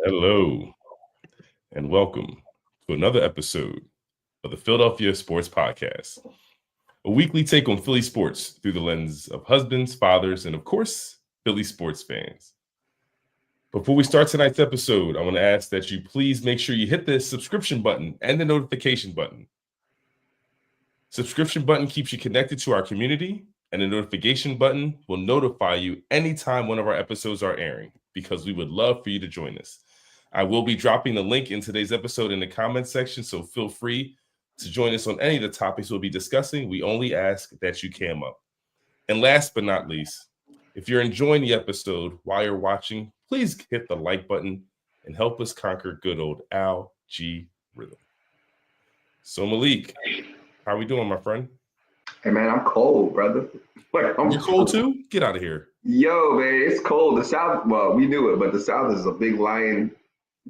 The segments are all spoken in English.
Hello, and welcome to another episode of the Philadelphia Sports Podcast, a weekly take on Philly sports through the lens of husbands, fathers, and of course, Philly sports fans. Before we start tonight's episode, I want to ask that you please make sure you hit the subscription button and the notification button. Subscription button keeps you connected to our community, and the notification button will notify you anytime one of our episodes are airing, because we would love for you to join us. I will be dropping the link in today's episode in the comments section, so feel free to join us on any of the topics we'll be discussing. We only ask that you cam up. And last but not least, if you're enjoying the episode while you're watching, please hit the like button and help us conquer good old algorithm. So Malik, how are we doing, my friend? Hey man, I'm cold, brother. You cold too? Get out of here. Yo, man, it's cold. The South, well, we knew it, but the South is a big lying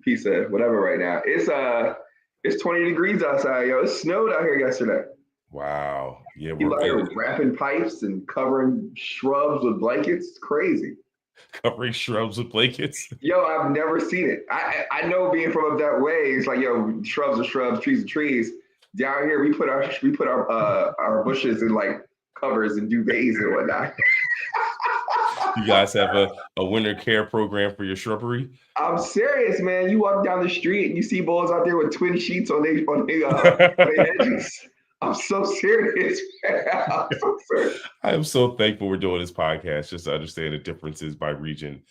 piece of whatever right now. It's 20 degrees outside, yo. It snowed out here yesterday. Wow. Yeah, People out here wrapping pipes and covering shrubs with blankets. It's crazy. Covering shrubs with blankets? Yo, I've never seen it. I know, being from up that way, it's like, yo, shrubs are shrubs, trees are trees. Down here, we put our bushes in like covers and duvets and whatnot. You guys have a winter care program for your shrubbery? I'm serious, man. You walk down the street and you see boys out there with twin sheets on their hedges. I'm so serious, man. I'm so serious. I am so thankful we're doing this podcast just to understand the differences by region.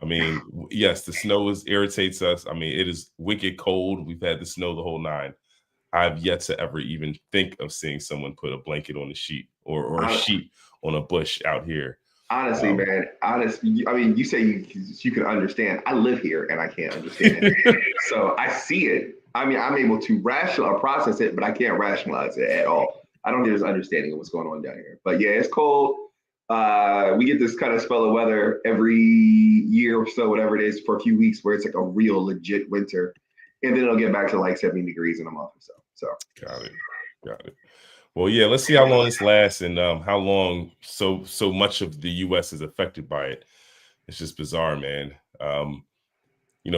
I mean, yes, the snow irritates us. I mean, it is wicked cold. We've had the snow the whole nine. I've yet to ever even think of seeing someone put a blanket on a sheet or a sheet on a bush out here. Honestly, man. Honestly, I mean, you say you can understand. I live here and I can't understand. So I see it. I mean, I'm able to process it, but I can't rationalize it at all. I don't get this understanding of what's going on down here. But yeah, it's cold. We get this kind of spell of weather every year or so, whatever it is, for a few weeks where it's like a real legit winter. And then it'll get back to like 70 degrees in a month or so. So got it. Well, yeah, let's see how long this lasts and how long so much of the U.S. is affected by it. It's just bizarre, man.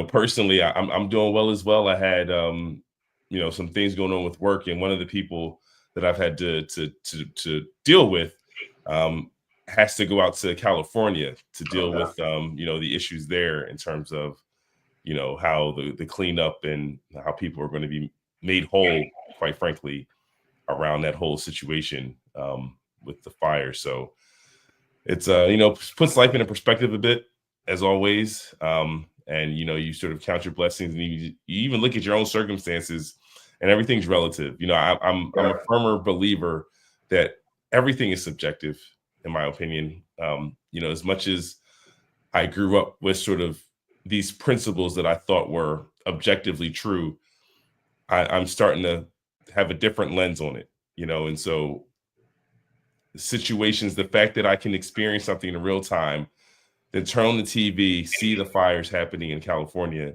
Personally, I'm doing well as well. I had some things going on with work, and one of the people that I've had to deal with has to go out to California to deal with the issues there in terms of how the cleanup and how people are going to be made whole, quite frankly, around that whole situation with the fire. So it's puts life in perspective a bit, as always. And you sort of count your blessings, and you even look at your own circumstances, and everything's relative. I'm a firmer believer that everything is subjective, in my opinion. As much as I grew up with sort of these principles that I thought were objectively true, I'm starting to have a different lens on it, and so situations, the fact that I can experience something in real time, then turn on the TV, see the fires happening in California,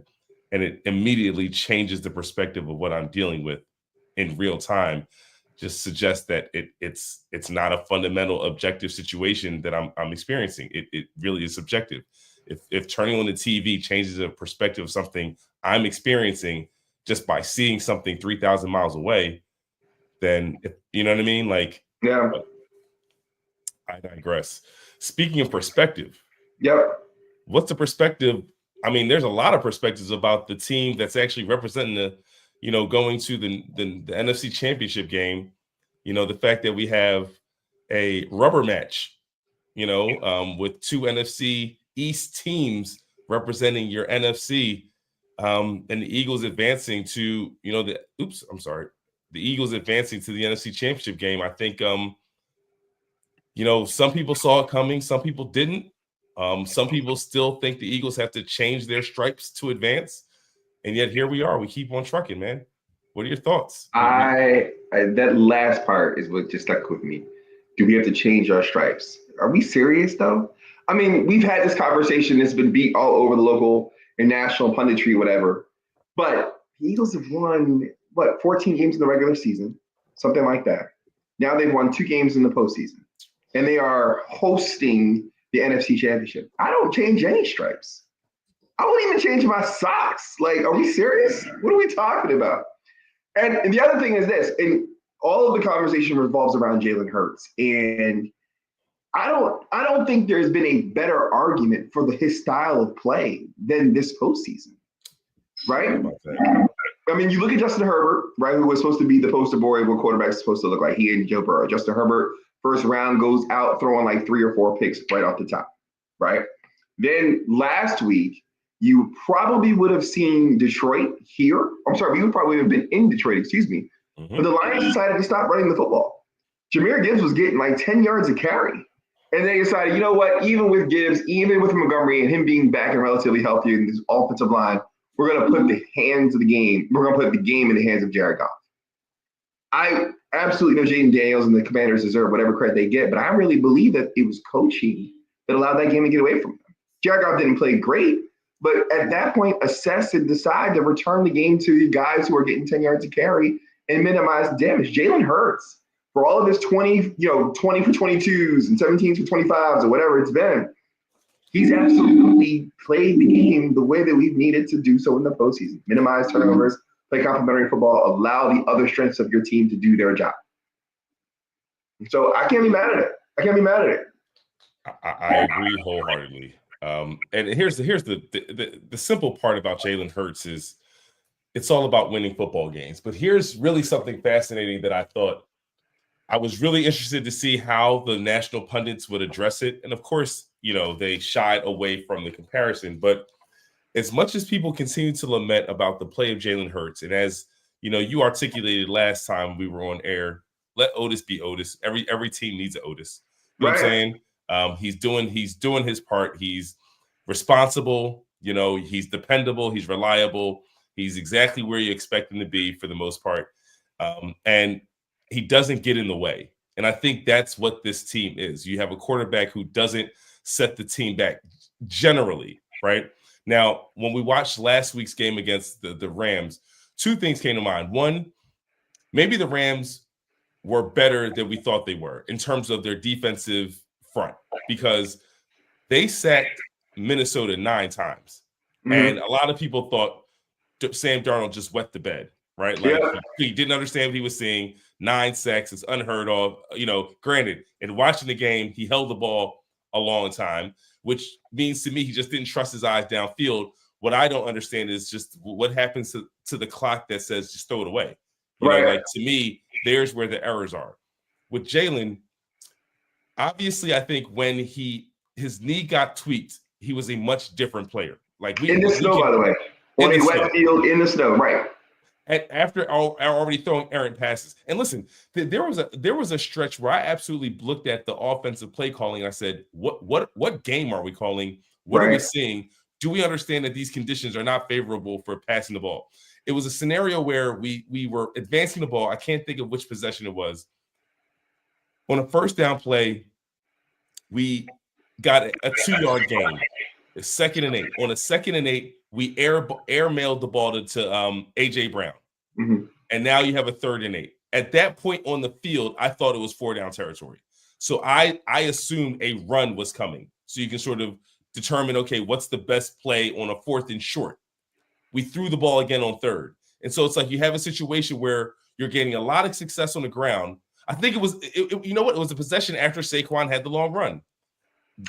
and it immediately changes the perspective of what I'm dealing with in real time, just suggests that it's not a fundamental objective situation that I'm experiencing. It really is subjective. If turning on the TV changes the perspective of something I'm experiencing just by seeing something 3,000 miles away, then you know what I mean? Like, yeah. I digress. Speaking of perspective, yep. What's the perspective? I mean, there's a lot of perspectives about the team that's actually representing going to the NFC Championship game. The fact that we have a rubber match, with two NFC East teams representing your NFC, and the Eagles advancing to, the Eagles advancing to the NFC Championship game. I think, some people saw it coming, some people didn't. Some people still think the Eagles have to change their stripes to advance, and yet here we are. We keep on trucking, man. What are your thoughts? That last part is what just stuck with me. Do we have to change our stripes? Are we serious though? I mean, we've had this conversation. It's been beat all over the local and national punditry, whatever. But the Eagles have won 14 games in the regular season, something like that. Now they've won 2 games in the postseason, and they are hosting the NFC Championship. I don't change any stripes. I wouldn't even change my socks. Like, are we serious? What are we talking about? And the other thing is this, and all of the conversation revolves around Jalen Hurts. And I don't think there's been a better argument for his style of play than this postseason, right? I mean, you look at Justin Herbert, right, who was supposed to be the poster boy of what quarterbacks are supposed to look like. He and Joe Burrow. Justin Herbert, first round, goes out throwing like 3 or 4 picks right off the top, right? Then last week, you probably would have seen Detroit here. I'm sorry, we would probably have been in Detroit, excuse me. But the Lions decided to stop running the football. Jahmyr Gibbs was getting like 10 yards a carry. And they decided, you know what, even with Gibbs, even with Montgomery and him being back and relatively healthy in this offensive line, we're going to put the hands of the game. We're going to put the game in the hands of Jared Goff. I absolutely know Jaden Daniels and the Commanders deserve whatever credit they get, but I really believe that it was coaching that allowed that game to get away from them. Jared Goff didn't play great, but at that point, assess and decide to return the game to the guys who are getting 10 yards a carry and minimize damage. Jalen Hurts, for all of his 20 for 22s and 17s for 25s or whatever it's been, he's absolutely played the game the way that we've needed to do so in the postseason. Minimize turnovers, play complementary football, allow the other strengths of your team to do their job. So I can't be mad at it. I agree wholeheartedly. And here's the simple part about Jalen Hurts is it's all about winning football games. But here's really something fascinating that I thought I was really interested to see how the national pundits would address it. And of course, they shied away from the comparison. But as much as people continue to lament about the play of Jalen Hurts, and as you articulated last time we were on air, let Otis be Otis. Every team needs an Otis. You know what I'm saying? He's doing his part. He's responsible. He's dependable. He's reliable. He's exactly where you expect him to be for the most part. And he doesn't get in the way. And I think that's what this team is. You have a quarterback who doesn't set the team back generally, right? Now, when we watched last week's game against the Rams, 2 things came to mind. One, maybe the Rams were better than we thought they were in terms of their defensive front because they sacked Minnesota 9 times. And a lot of people thought Sam Darnold just wet the bed, right? Like he didn't understand what he was seeing. 9 sacks is unheard of. Granted, in watching the game, he held the ball a long time, which means to me he just didn't trust his eyes downfield. What I don't understand is just what happens to the clock that says just throw it away. Like to me, there's where the errors are. With Jalen, obviously, I think when his knee got tweaked, he was a much different player. Like in the snow, by the way, on a wet field in the snow, right? And after already throwing errant passes. And listen, there was a stretch where I absolutely looked at the offensive play calling. And I said, what game are we calling? What are we seeing? Do we understand that these conditions are not favorable for passing the ball? It was a scenario where we were advancing the ball. I can't think of which possession it was. On a first down play, we got a 2-yard gain. A 2nd and 8. On a 2nd and 8, we air mailed the ball to A.J. Brown. And now you have a 3rd and 8. At that point on the field, I thought it was 4-down territory. So I assumed a run was coming. So you can sort of determine, okay, what's the best play on a 4th and short? We threw the ball again on 3rd. And so it's like you have a situation where you're getting a lot of success on the ground. I think it was, you know what? It was a possession after Saquon had the long run.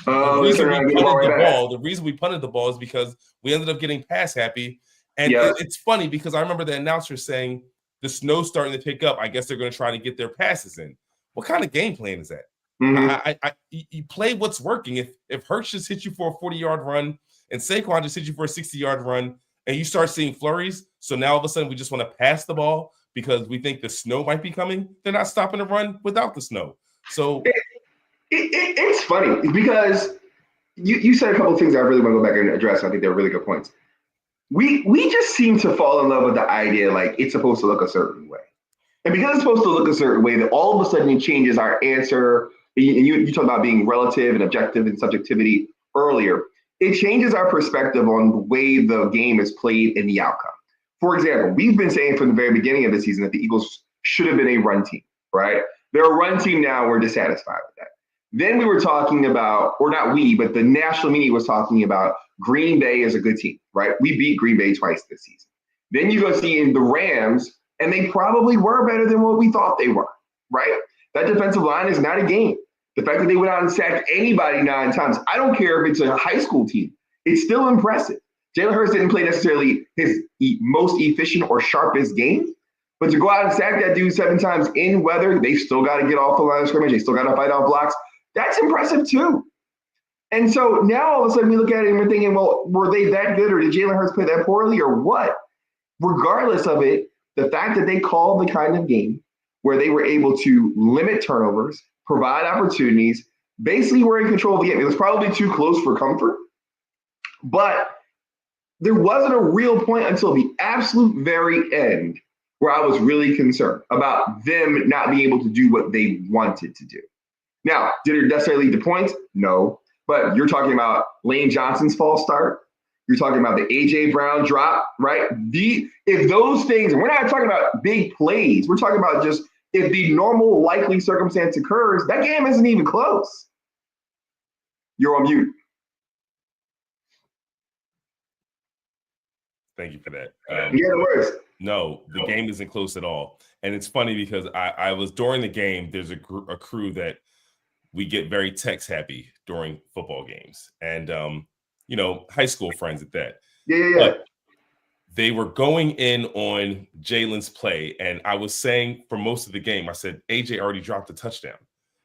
The reason we punted the ball is because we ended up getting pass happy. And it's funny because I remember the announcer saying the snow's starting to pick up. I guess they're going to try to get their passes in. What kind of game plan is that? You play what's working. If Hurts just hit you for a 40-yard run and Saquon just hit you for a 60-yard run and you start seeing flurries, so now all of a sudden we just want to pass the ball because we think the snow might be coming, they're not stopping the run without the snow. So it's funny because you said a couple of things I really want to go back and address. I think they're really good points. We just seem to fall in love with the idea like it's supposed to look a certain way. And because it's supposed to look a certain way, that all of a sudden it changes our answer. And you talk about being relative and objective and subjectivity earlier. It changes our perspective on the way the game is played and the outcome. For example, we've been saying from the very beginning of the season that the Eagles should have been a run team, right? They're a run team now. We're dissatisfied with that. Then we were talking about, or not we, but the national media was talking about Green Bay is a good team, right? We beat Green Bay twice this season. Then you go see the Rams, and they probably were better than what we thought they were, right? That defensive line is not a game. The fact that they went out and sacked anybody 9 times, I don't care if it's a high school team, it's still impressive. Jalen Hurts didn't play necessarily his most efficient or sharpest game, but to go out and sack that dude 7 times in weather, they still got to get off the line of scrimmage. They still got to fight off blocks. That's impressive too. And so now all of a sudden we look at it and we're thinking, well, were they that good or did Jalen Hurts play that poorly or what? Regardless of it, the fact that they called the kind of game where they were able to limit turnovers, provide opportunities, basically were in control of the game. It was probably too close for comfort, but there wasn't a real point until the absolute very end where I was really concerned about them not being able to do what they wanted to do. Now, did it necessarily lead to points? No. But you're talking about Lane Johnson's false start. You're talking about the A.J. Brown drop, right? If those things, we're not talking about big plays. We're talking about just if the normal likely circumstance occurs, that game isn't even close. You're on mute. Thank you for that. No, the game isn't close at all. And it's funny because I was during the game, there's a crew that we get very text happy during football games. And, high school friends at that. Yeah. But they were going in on Jalen's play. And I was saying for most of the game, I said, AJ already dropped a touchdown.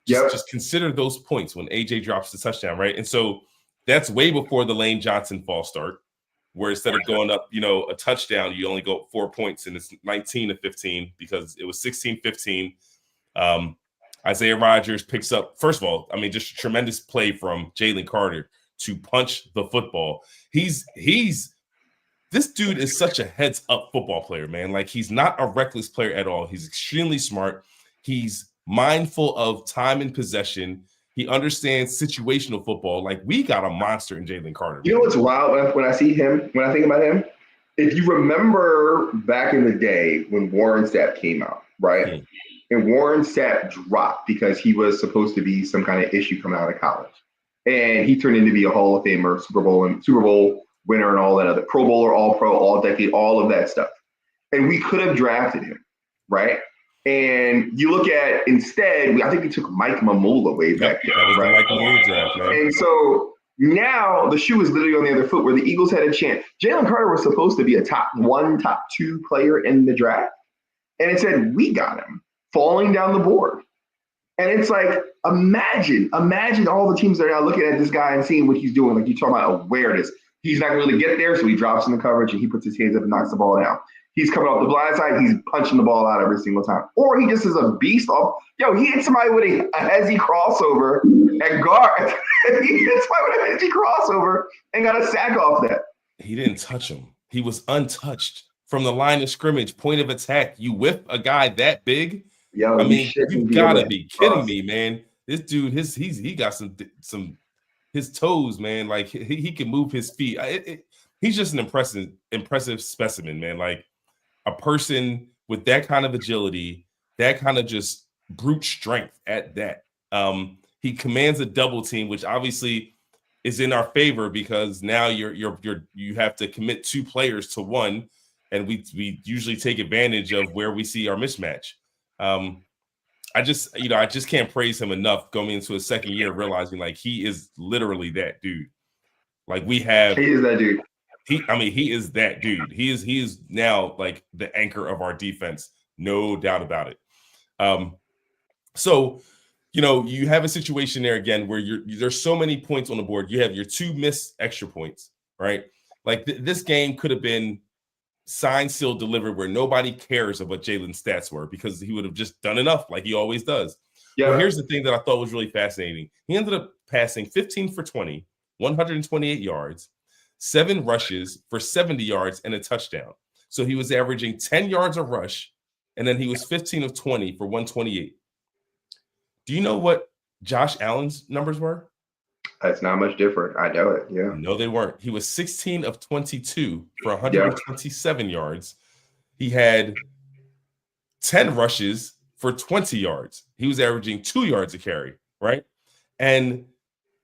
Just consider those points when AJ drops the touchdown, right? And so that's way before the Lane Johnson false start, where instead of going up, a touchdown, you only go 4 points and it's 19-15 because it was 16-15. Isaiah Rodgers picks up, first of all, just a tremendous play from Jalen Carter to punch the football. This dude is such a heads up football player, man. Like, he's not a reckless player at all. He's extremely smart. He's mindful of time and possession. He understands situational football. Like, we got a monster in Jalen Carter. You know what's wild when I see him, when I think about him? If you remember back in the day when Warren Sapp came out, right? Mm-hmm. And Warren Sapp dropped because he was supposed to be some kind of issue coming out of college. And he turned into be a Hall of Famer, Super Bowl winner and all that other Pro Bowler, All Pro, All Decade, all of that stuff. And we could have drafted him, right? And you look at instead, I think we took Mike Mamula way back there. That was right? The Mike Mamula draft, man. And so now the shoe is literally on the other foot where the Eagles had a chance. Jalen Carter was supposed to be a top 1, top 2 player in the draft. And it said, we got him falling down the board. And it's like, imagine all the teams that are now looking at this guy and seeing what he's doing. Like, you're talking about awareness. He's not going to really get there, so he drops in the coverage and he puts his hands up and knocks the ball down. He's coming off the blind side. He's punching the ball out every single time. Or he just is a beast off. He hit somebody with a hezzy crossover at guard. He hit somebody with a hezzy crossover and got a sack off that. He didn't touch him. He was untouched from the line of scrimmage, point of attack. You whip a guy that big? You gotta be kidding me, man. This dude, he got some his toes, man. Like, he can move his feet. He's just an impressive specimen, man. Like, a person with that kind of agility, that kind of just brute strength at that. He commands a double team, which obviously is in our favor because now you have to commit 2 players to 1, and we usually take advantage of where we see our mismatch. I just can't praise him enough going into his second year, realizing like he is literally that dude. Like, he is that dude. He is that dude. He is now like the anchor of our defense, no doubt about it. So, you have a situation there again where there's so many points on the board. You have your 2 missed extra points, right? Like, this game could have been signed, sealed, delivered, where nobody cares of what Jalen's stats were because he would have just done enough like he always does. Yeah. But here's the thing that I thought was really fascinating. He ended up passing 15 for 20, 128 yards, 7 rushes for 70 yards and a touchdown. So he was averaging 10 yards a rush, and then he was 15 of 20 for 128. Do you know what Josh Allen's numbers were? It's not much different. I know it. Yeah. No, they weren't. He was 16 of 22 for 127 yards. He had 10 rushes for 20 yards. He was averaging 2 yards a carry, right? And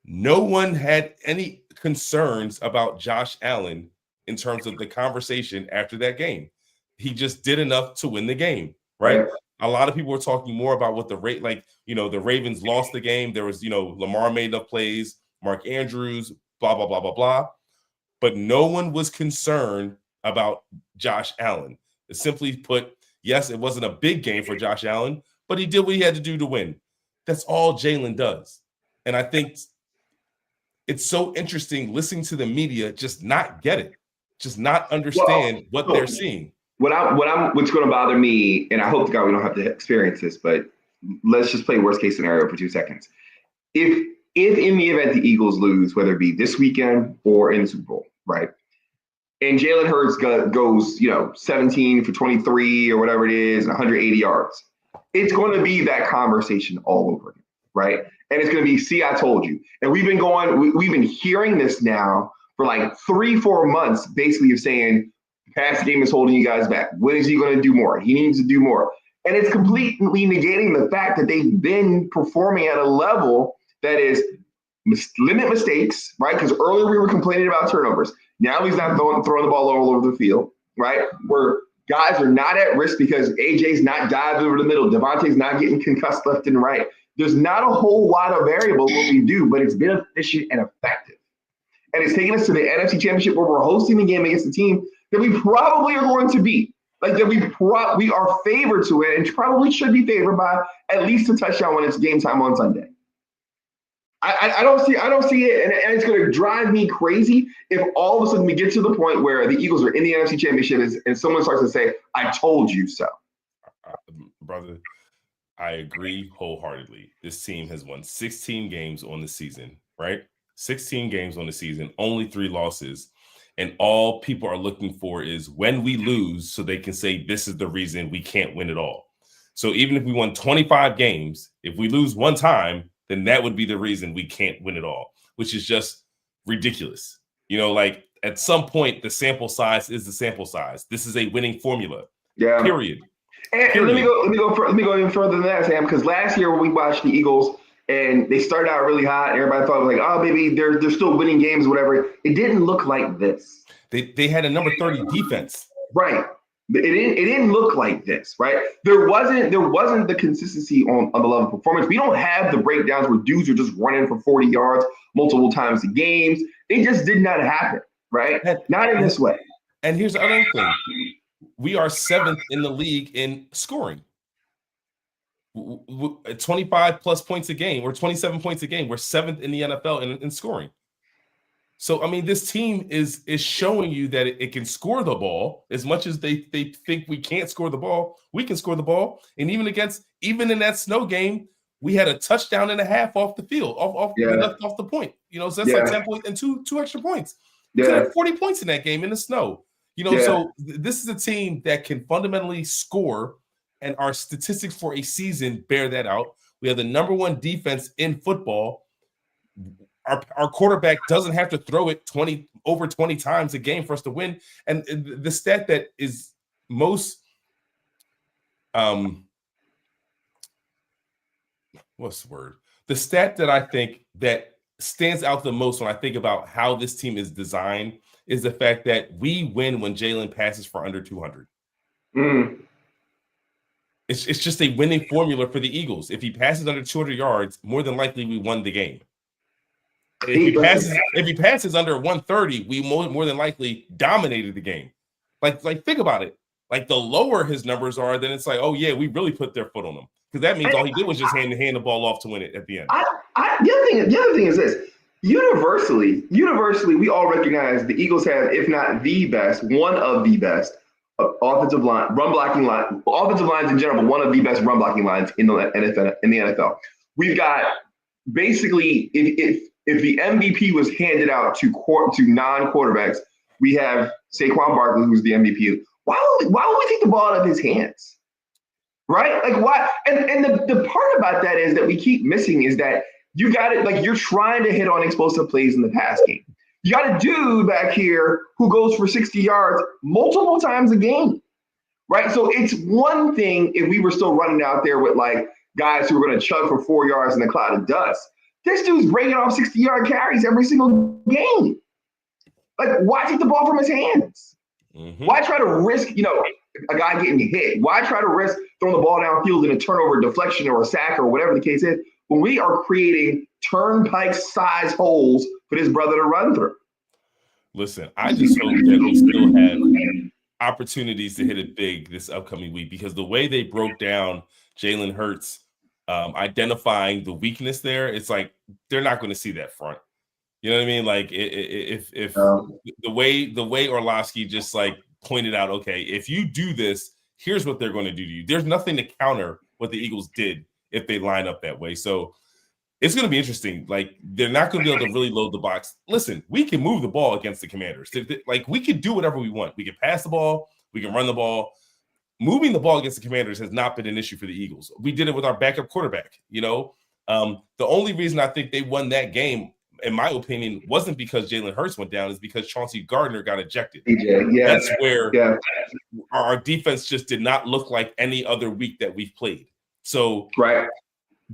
no one had any concerns about Josh Allen in terms of the conversation after that game. He just did enough to win the game, right? A lot of people were talking more about what the rate, like, the Ravens lost the game. There was, Lamar made enough plays, Mark Andrews, blah, blah, blah, blah, blah. But no one was concerned about Josh Allen. Simply put, yes, it wasn't a big game for Josh Allen, but he did what he had to do to win. That's all Jalen does. And I think it's so interesting listening to the media just not get it, just not understand what they're seeing. What's going to bother me, and I hope to God we don't have to experience this, but let's just play worst case scenario for 2 seconds. If in the event the Eagles lose, whether it be this weekend or in the Super Bowl, right? And Jalen Hurts goes, 17 for 23 or whatever it is, 180 yards. It's going to be that conversation all over again, right? And it's going to be, see, I told you. And we've been hearing this now for like 3-4 months, basically of saying, pass game is holding you guys back. When is he going to do more? He needs to do more. And it's completely negating the fact that they've been performing at a level that is limit mistakes, right? Because earlier we were complaining about turnovers. Now he's not throwing the ball all over the field, right? Where guys are not at risk because AJ's not diving over the middle. Devontae's not getting concussed left and right. There's not a whole lot of variables what we do, but it's been efficient and effective. And it's taken us to the NFC Championship where we're hosting the game against a team that we probably are going to beat. Like that we are favored to it and probably should be favored by at least a touchdown when it's game time on Sunday. I don't see it, and it's going to drive me crazy if all of a sudden we get to the point where the Eagles are in the NFC Championship and someone starts to say, "I told you so." Brother, I agree wholeheartedly. This team has won 16 games on the season, right? 16 games on the season, only 3 losses. And all people are looking for is when we lose so they can say this is the reason we can't win it all. So even if we won 25 games, if we lose one time, then that would be the reason we can't win it all, which is just ridiculous. Like at some point, the sample size is the sample size. This is a winning formula. Yeah. Period. And let me go even further than that, Sam, because last year when we watched the Eagles and they started out really hot, everybody thought like, oh, maybe they're still winning games, whatever. It didn't look like this. They had a number 30 defense. Right. It didn't look like this, right? There wasn't the consistency on the level of performance. We don't have the breakdowns where dudes are just running for 40 yards multiple times a game. It just did not happen, right? Not in this way. And here's the other thing. We are 7th in the league in scoring. 25 plus points a game, or 27 points a game. We're 7th in the NFL in scoring. So, I mean, this team is showing you that it can score the ball as much as they think we can't score the ball. We can score the ball. And even in that snow game, we had a touchdown and a half off the field, we left off the point. So that's like 10 points and two extra points. We had 40 points in that game in the snow. So this is a team that can fundamentally score, and our statistics for a season bear that out. We have the number 1 defense in football. Our quarterback doesn't have to throw it over 20 times a game for us to win. And the stat that is most what's the word? The stat that I think that stands out the most when I think about how this team is designed is the fact that we win when Jalen passes for under 200. It's just a winning formula for the Eagles. If he passes under 200 yards, more than likely we won the game. If he passes under 130, we more than likely dominated the game. Like think about it. Like the lower his numbers are, then it's like, oh yeah, we really put their foot on him, because that means all he did was just hand the ball off to win it at the end. The other thing is this: universally, we all recognize the Eagles have, if not the best, one of the best offensive lines in general, but one of the best run blocking lines in the NFL. We've got basically, if the MVP was handed out to non-quarterbacks, we have Saquon Barkley, who's the MVP. Why would we take the ball out of his hands? Right? Like why? And the part about that is that we keep missing is that you got it, like you're trying to hit on explosive plays in the pass game. You got a dude back here who goes for 60 yards multiple times a game. Right? So it's one thing if we were still running out there with like guys who were going to chug for 4 yards in a cloud of dust. This dude's breaking off 60-yard carries every single game. Like, why take the ball from his hands? Mm-hmm. Why try to risk, a guy getting hit? Why try to risk throwing the ball downfield in a turnover, deflection, or a sack, or whatever the case is, when we are creating turnpike-size holes for this brother to run through? Listen, I just hope that we still have opportunities to hit it big this upcoming week, because the way they broke down Jalen Hurts, identifying the weakness there, it's like they're not going to see that front. You know what I mean? Like if the way Orlovsky just like pointed out, okay, if you do this, here's what they're going to do to you. There's nothing to counter what the Eagles did if they line up that way. So it's going to be interesting. Like, they're not going to be able to really load the box. Listen, we can move the ball against the Commanders. Like, we can do whatever we want. We can pass the ball. We can run the ball. Moving the ball against the Commanders has not been an issue for the Eagles. We did it with our backup quarterback. The only reason I think they won that game, in my opinion, wasn't because Jalen Hurts went down, is because Chauncey Gardner got ejected. That's where our defense just did not look like any other week that we've played. So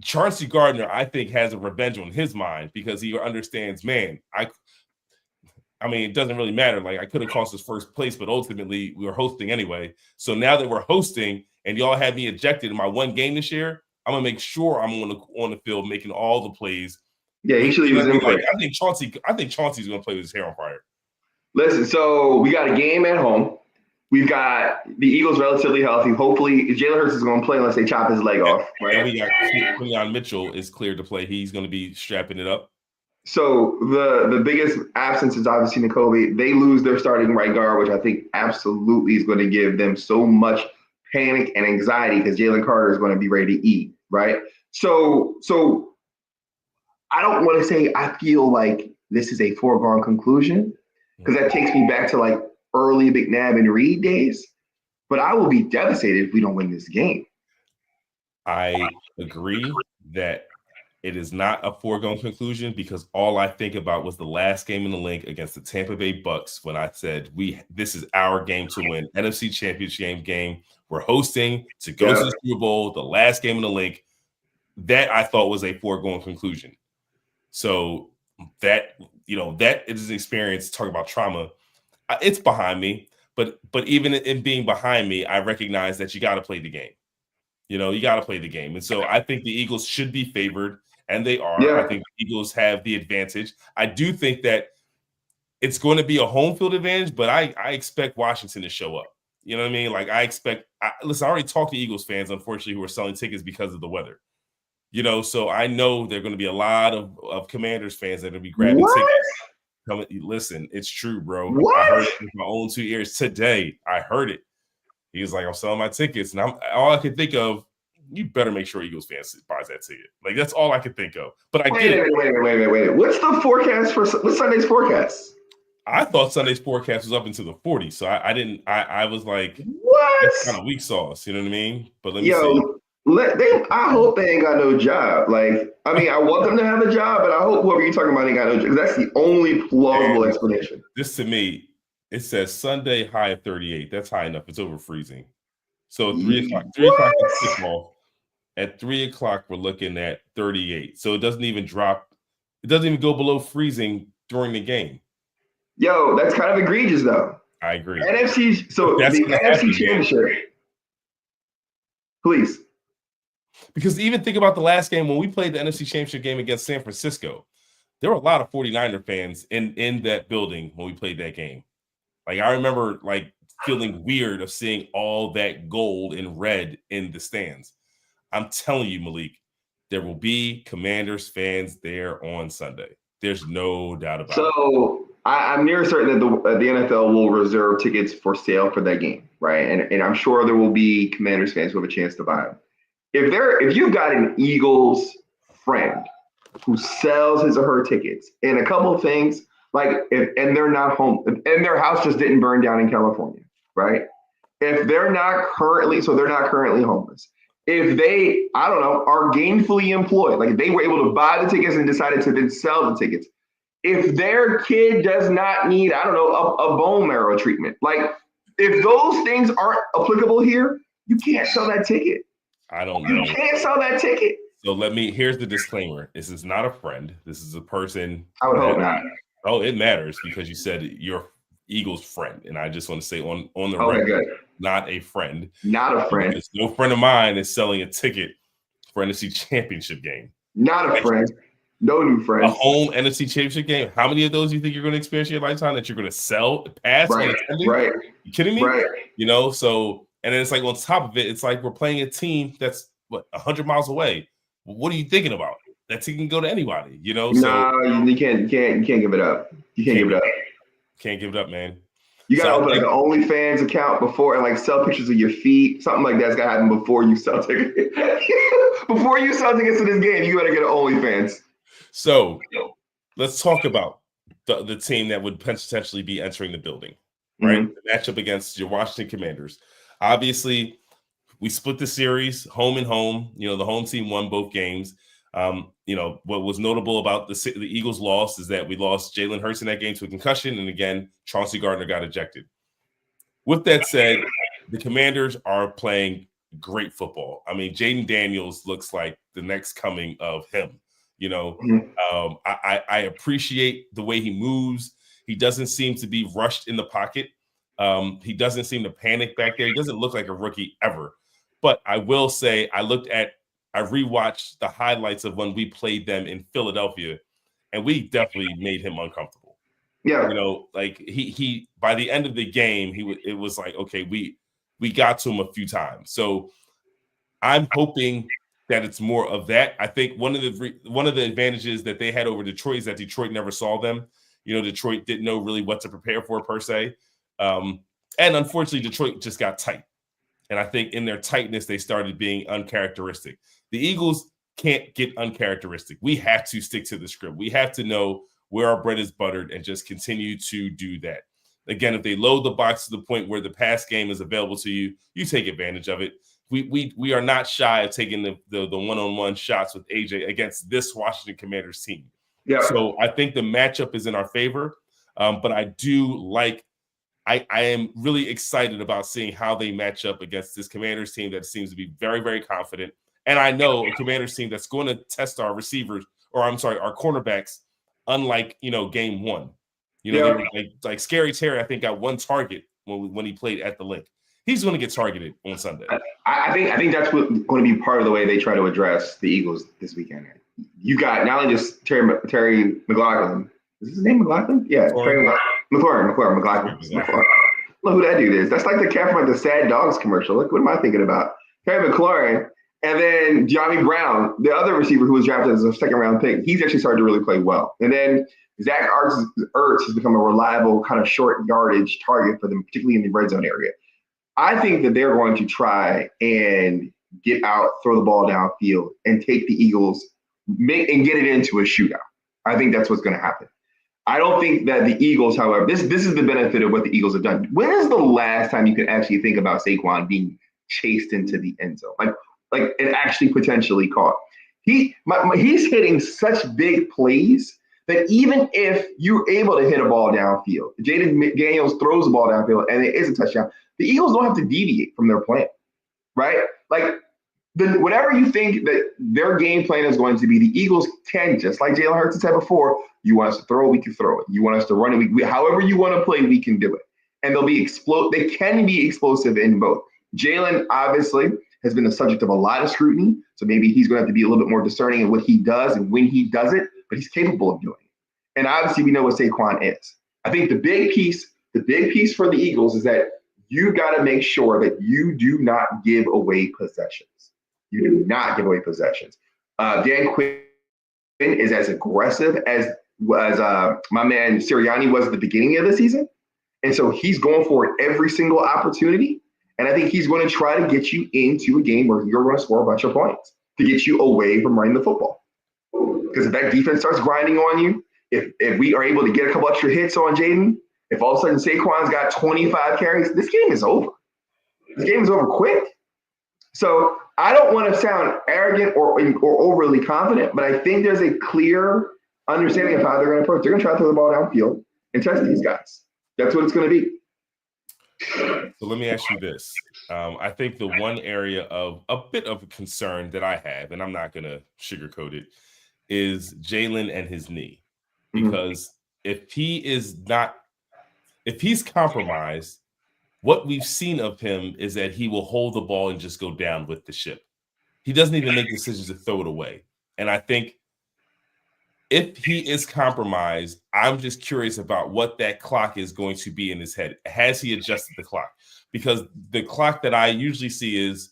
Chauncey Gardner, I think, has a revenge on his mind, because he understands, man, I mean, it doesn't really matter. Like, I could have cost us first place, but ultimately we were hosting anyway. So now that we're hosting and y'all had me ejected in my one game this year, I'm going to make sure I'm on the field making all the plays. Yeah, he should have been like, I think Chauncey's going to play with his hair on fire. Listen, so we got a game at home. We've got the Eagles relatively healthy. Hopefully, Jalen Hurts is going to play unless they chop his leg off. Right? And we got Quinyon Mitchell is cleared to play. He's going to be strapping it up. So the biggest absence is obviously Nakobe. They lose their starting right guard, which I think absolutely is going to give them so much panic and anxiety, because Jalen Carter is going to be ready to eat, right? So I don't want to say I feel like this is a foregone conclusion, because that takes me back to like early McNabb and Reed days, but I will be devastated if we don't win this game. I agree that it is not a foregone conclusion, because all I think about was the last game in the link against the Tampa Bay Bucks, when I said this is our game to win, NFC Championship game. We're hosting to go to the Super Bowl, the last game in the link. That I thought was a foregone conclusion. So that is an experience. Talk about trauma. It's behind me, but even in being behind me, I recognize that you got to play the game. You got to play the game. And so I think the Eagles should be favored, and they are. Yeah. I think the Eagles have the advantage. I do think that it's going to be a home field advantage, but I expect Washington to show up. You know what I mean? Like, listen, I already talked to Eagles fans, unfortunately, who are selling tickets because of the weather. So I know there are going to be a lot of Commanders fans that are going to be grabbing tickets. Listen, it's true, bro. What? I heard it with my own 2 ears today. I heard it. He was like, I'm selling my tickets. And all I could think of, you better make sure Eagles fans buys that ticket. Like, that's all I could think of. But I get it. Wait. What's the forecast what's Sunday's forecast? I thought Sunday's forecast was up into the 40s. So I was like, what? That's kind of weak sauce. You know what I mean? But let me see. I hope they ain't got no job. Like, I mean, I want them to have a job, but I hope whoever you're talking about ain't got no job. That's the only plausible explanation. This, to me, it says Sunday high of 38. That's high enough. It's over freezing. So 3 o'clock. 3 o'clock is kickoff. At 3 o'clock, we're looking at 38. So it doesn't even drop. It doesn't even go below freezing during the game. Yo, that's kind of egregious, though. I agree. NFC. So the NFC Championship. Please. Because even think about the last game when we played the NFC Championship game against San Francisco. There were a lot of 49er fans in that building when we played that game. Like, I remember like feeling weird of seeing all that gold and red in the stands. I'm telling you, Malik, there will be Commanders fans there on Sunday. There's no doubt about it. So I'm near certain that the NFL will reserve tickets for sale for that game, right? And I'm sure there will be Commanders fans who have a chance to buy them. If you've got an Eagles friend who sells his or her tickets, and a couple of things, like and they're not home, and their house just didn't burn down in California, right? If they're not currently homeless, if they, I don't know, are gainfully employed, like if they were able to buy the tickets and decided to then sell the tickets, if their kid does not need, I don't know, a bone marrow treatment, like if those things aren't applicable here, you can't sell that ticket. I don't know. You can't sell that ticket. So here's the disclaimer. This is not a friend. This is a person I would hope that not. oh, it matters because you said you're Eagles friend. And I just want to say on the Okay, record, good. not a friend. Not a friend. Because no friend of mine is selling a ticket for NFC Championship game. Not a friend. No new A friends. home NFC Championship game. How many of those do you think you're going to experience in your lifetime that you're going to sell, pass on attending? Right. You kidding me? Right. You know, so and then it's like on top of it, it's like we're playing a team that's 100 miles away. What are you thinking about? That team can go to anybody, you know. No, you can't give it up. You can't give it up. Can't give it up, man. You gotta open like an OnlyFans account before and like sell pictures of your feet. Something like that's gotta happen before you sell tickets. Before you sell tickets to this game, you gotta get an OnlyFans. So let's talk about the team that would potentially be entering the building, right? Mm-hmm. The matchup against your Washington Commanders. Obviously, we split the series home and home. You know, the home team won both games. You know, what was notable about the Eagles' loss is that we lost Jalen Hurts in that game to a concussion. And again, Chauncey Gardner got ejected. With that said, the Commanders are playing great football. I mean, Jaden Daniels looks like the next coming of him. You know, I appreciate the way he moves. He doesn't seem to be rushed in the pocket. He doesn't seem to panic back there. He doesn't look like a rookie ever. But I will say I rewatched the highlights of when we played them in Philadelphia, and we definitely made him uncomfortable. Yeah. You know, like he by the end of the game, it was like, okay, we got to him a few times. So I'm hoping that it's more of that. I think one of the advantages that they had over Detroit is that Detroit never saw them. You know, Detroit didn't know really what to prepare for per se. And unfortunately, Detroit just got tight. And I think in their tightness, they started being uncharacteristic. The Eagles can't get uncharacteristic. We have to stick to the script. We have to know where our bread is buttered and just continue to do that. Again, if they load the box to the point where the pass game is available to you, you take advantage of it. We are not shy of taking the one-on-one shots with AJ against this Washington Commanders team. Yeah. So I think the matchup is in our favor, but I do like I am really excited about seeing how they match up against this Commanders team that seems to be very, very confident. And I know a Commanders team that's going to test our receivers, our cornerbacks, unlike, you know, game one. You know, they were like Scary Terry, I think, got one target when he played at the Link. He's going to get targeted on Sunday. I think that's going to be part of the way they try to address the Eagles this weekend. You got not only just Terry McLaughlin. Is his name McLaughlin? Yeah, Terry McLaughlin. Look who that dude is. That's like the cat from like the Sad Dogs commercial. Look, what am I thinking about? Terry McLaurin. And then Johnny Brown, the other receiver who was drafted as a second-round pick, he's actually started to really play well. And then Zach Ertz has become a reliable kind of short yardage target for them, particularly in the red zone area. I think that they're going to try and get out, throw the ball downfield, and take the Eagles and get it into a shootout. I think that's what's going to happen. I don't think that the Eagles, however, this is the benefit of what the Eagles have done. When is the last time you can actually think about Saquon being chased into the end zone? Like and actually potentially caught. He's hitting such big plays that even if you're able to hit a ball downfield, Jaden Daniels throws the ball downfield and it is a touchdown, the Eagles don't have to deviate from their plan, right? Like whatever you think that their game plan is going to be, the Eagles can, just like Jalen Hurts said before, you want us to throw, we can throw it. You want us to run it, however you want to play, we can do it. And they can be explosive in both. Jalen obviously has been the subject of a lot of scrutiny, so maybe he's going to have to be a little bit more discerning in what he does and when he does it, but he's capable of doing it. And obviously we know what Saquon is. I think the big piece for the Eagles is that you got to make sure that you do not give away possessions. You do not give away possessions. Dan Quinn is as aggressive as my man Sirianni was at the beginning of the season. And so he's going for it every single opportunity. And I think he's going to try to get you into a game where you're going to score a bunch of points to get you away from running the football. Because if that defense starts grinding on you, if we are able to get a couple extra hits on Jaden, if all of a sudden Saquon's got 25 carries, this game is over. This game is over quick. So I don't want to sound arrogant or overly confident, but I think there's a clear understanding of how they're going to approach. They're going to try to throw the ball downfield and test these guys. That's what it's going to be. So let me ask you this. I think the one area of a bit of a concern that I have, and I'm not going to sugarcoat it, is Jalen and his knee. Mhm. Because if he is not, if he's compromised, what we've seen of him is that he will hold the ball and just go down with the ship. He doesn't even make decisions to throw it away. And I think if he is compromised, I'm just curious about what that clock is going to be in his head. Has he adjusted the clock? Because the clock that I usually see is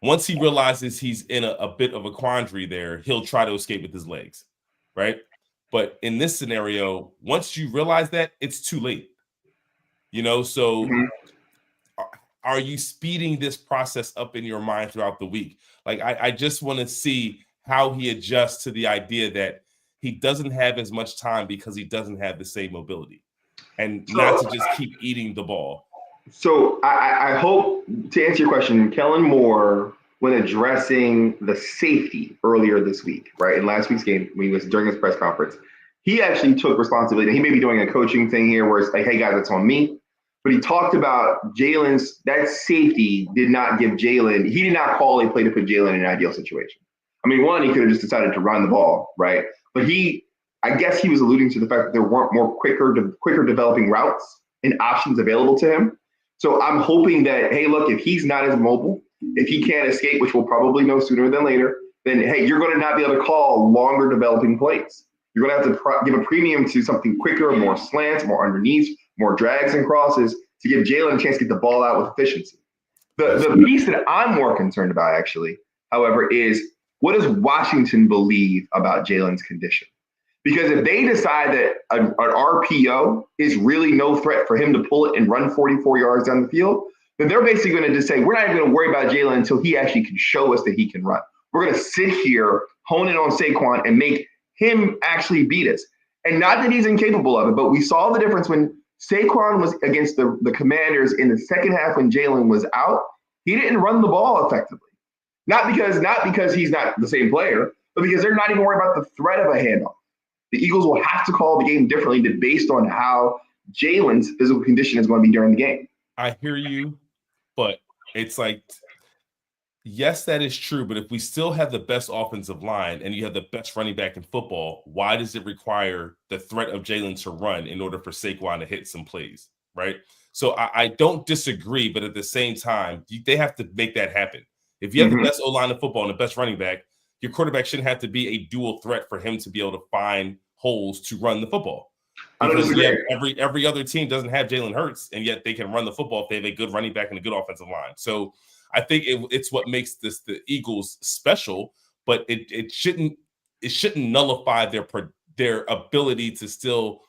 once he realizes he's in a bit of a quandary there, he'll try to escape with his legs, right? But in this scenario, once you realize that, it's too late. So Mhm. are you speeding this process up in your mind throughout the week? Like, I just want to see how he adjusts to the idea that he doesn't have as much time because he doesn't have the same mobility, and not So, to just keep eating the ball. so I hope to answer your question, Kellen Moore, when addressing the safety earlier this week, right in last week's game, when he was during his press conference, he actually took responsibility. He may be doing a coaching thing here, where it's like, "Hey guys, it's on me." But he talked about Jalen's that safety did not give Jalen. He did not call a play to put Jalen in an ideal situation. I mean, one, he could have just decided to run the ball, right? But I guess he was alluding to the fact that there weren't more quicker developing routes and options available to him. So I'm hoping that, hey, look, if he's not as mobile, if he can't escape, which we'll probably know sooner than later, then hey, you're going to not be able to call longer developing plays. You're going to have to give a premium to something quicker, more slants, more underneath, more drags and crosses to give Jalen a chance to get the ball out with efficiency. The piece that I'm more concerned about, actually, however, is what does Washington believe about Jalen's condition? Because if they decide that an RPO is really no threat for him to pull it and run 44 yards down the field, then they're basically going to just say, we're not even going to worry about Jalen until he actually can show us that he can run. We're going to sit here, hone in on Saquon, and make him actually beat us. And not that he's incapable of it, but we saw the difference when Saquon was against the Commanders in the second half when Jalen was out. He didn't run the ball effectively. Not because he's not the same player, but because they're not even worried about the threat of a handoff. The Eagles will have to call the game differently based on how Jalen's physical condition is going to be during the game. I hear you, but it's like, yes, that is true. But if we still have the best offensive line and you have the best running back in football, why does it require the threat of Jalen to run in order for Saquon to hit some plays, right? So I don't disagree, but at the same time, they have to make that happen. If you have the best O-line in football and the best running back, your quarterback shouldn't have to be a dual threat for him to be able to find holes to run the football. Because every other team doesn't have Jalen Hurts, and yet they can run the football if they have a good running back and a good offensive line. So I think it's what makes the Eagles special, but it shouldn't nullify their ability to still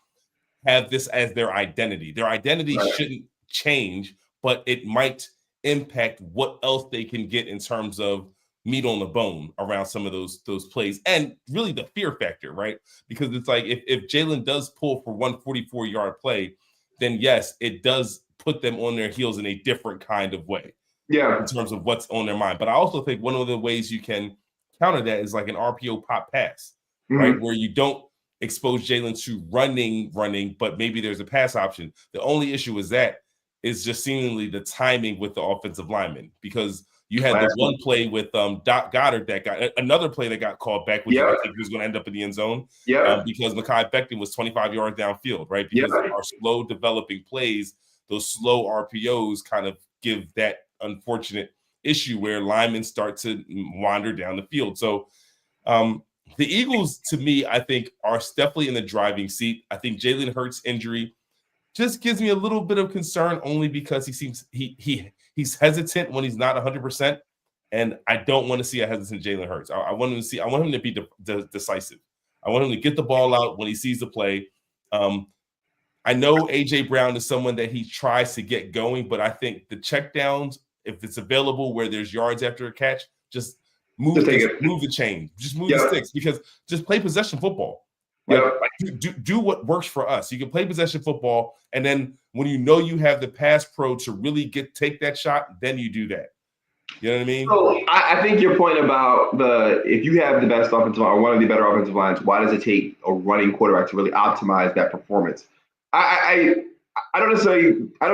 have this as their identity. Their identity shouldn't change, but it might impact what else they can get in terms of meat on the bone around some of those plays, and really the fear factor, right? Because it's like if Jalen does pull for 144-yard play, then yes, it does put them on their heels in a different kind of way. Yeah. In terms of what's on their mind. But I also think one of the ways you can counter that is like an RPO pop pass, right? Where you don't expose Jalen to running, but maybe there's a pass option. The only issue is just seemingly the timing with the offensive lineman, because you had the one play with Doc Goddard that got another play that got called back, which I think was going to end up in the end zone, because Mekhi Becton was 25 yards downfield, right? Because our slow developing plays, those slow RPOs kind of give that unfortunate issue where linemen start to wander down the field. So the Eagles, to me, I think are definitely in the driving seat. I think Jalen Hurts' injury just gives me a little bit of concern, only because he seems he's hesitant when he's not 100%, and I don't want to see a hesitant Jalen Hurts. I want him to be decisive. I want him to get the ball out when he sees the play. I know AJ Brown is someone that he tries to get going, but I think the checkdowns, if it's available where there's yards after a catch, just move the chain, just move the sticks, because just play possession football. Like do what works for us. You can play possession football, and then when you know you have the pass pro to really take that shot, then you do that. You know what I mean? So I think your point about if you have the best offensive line or one of the better offensive lines, why does it take a running quarterback to really optimize that performance? I don't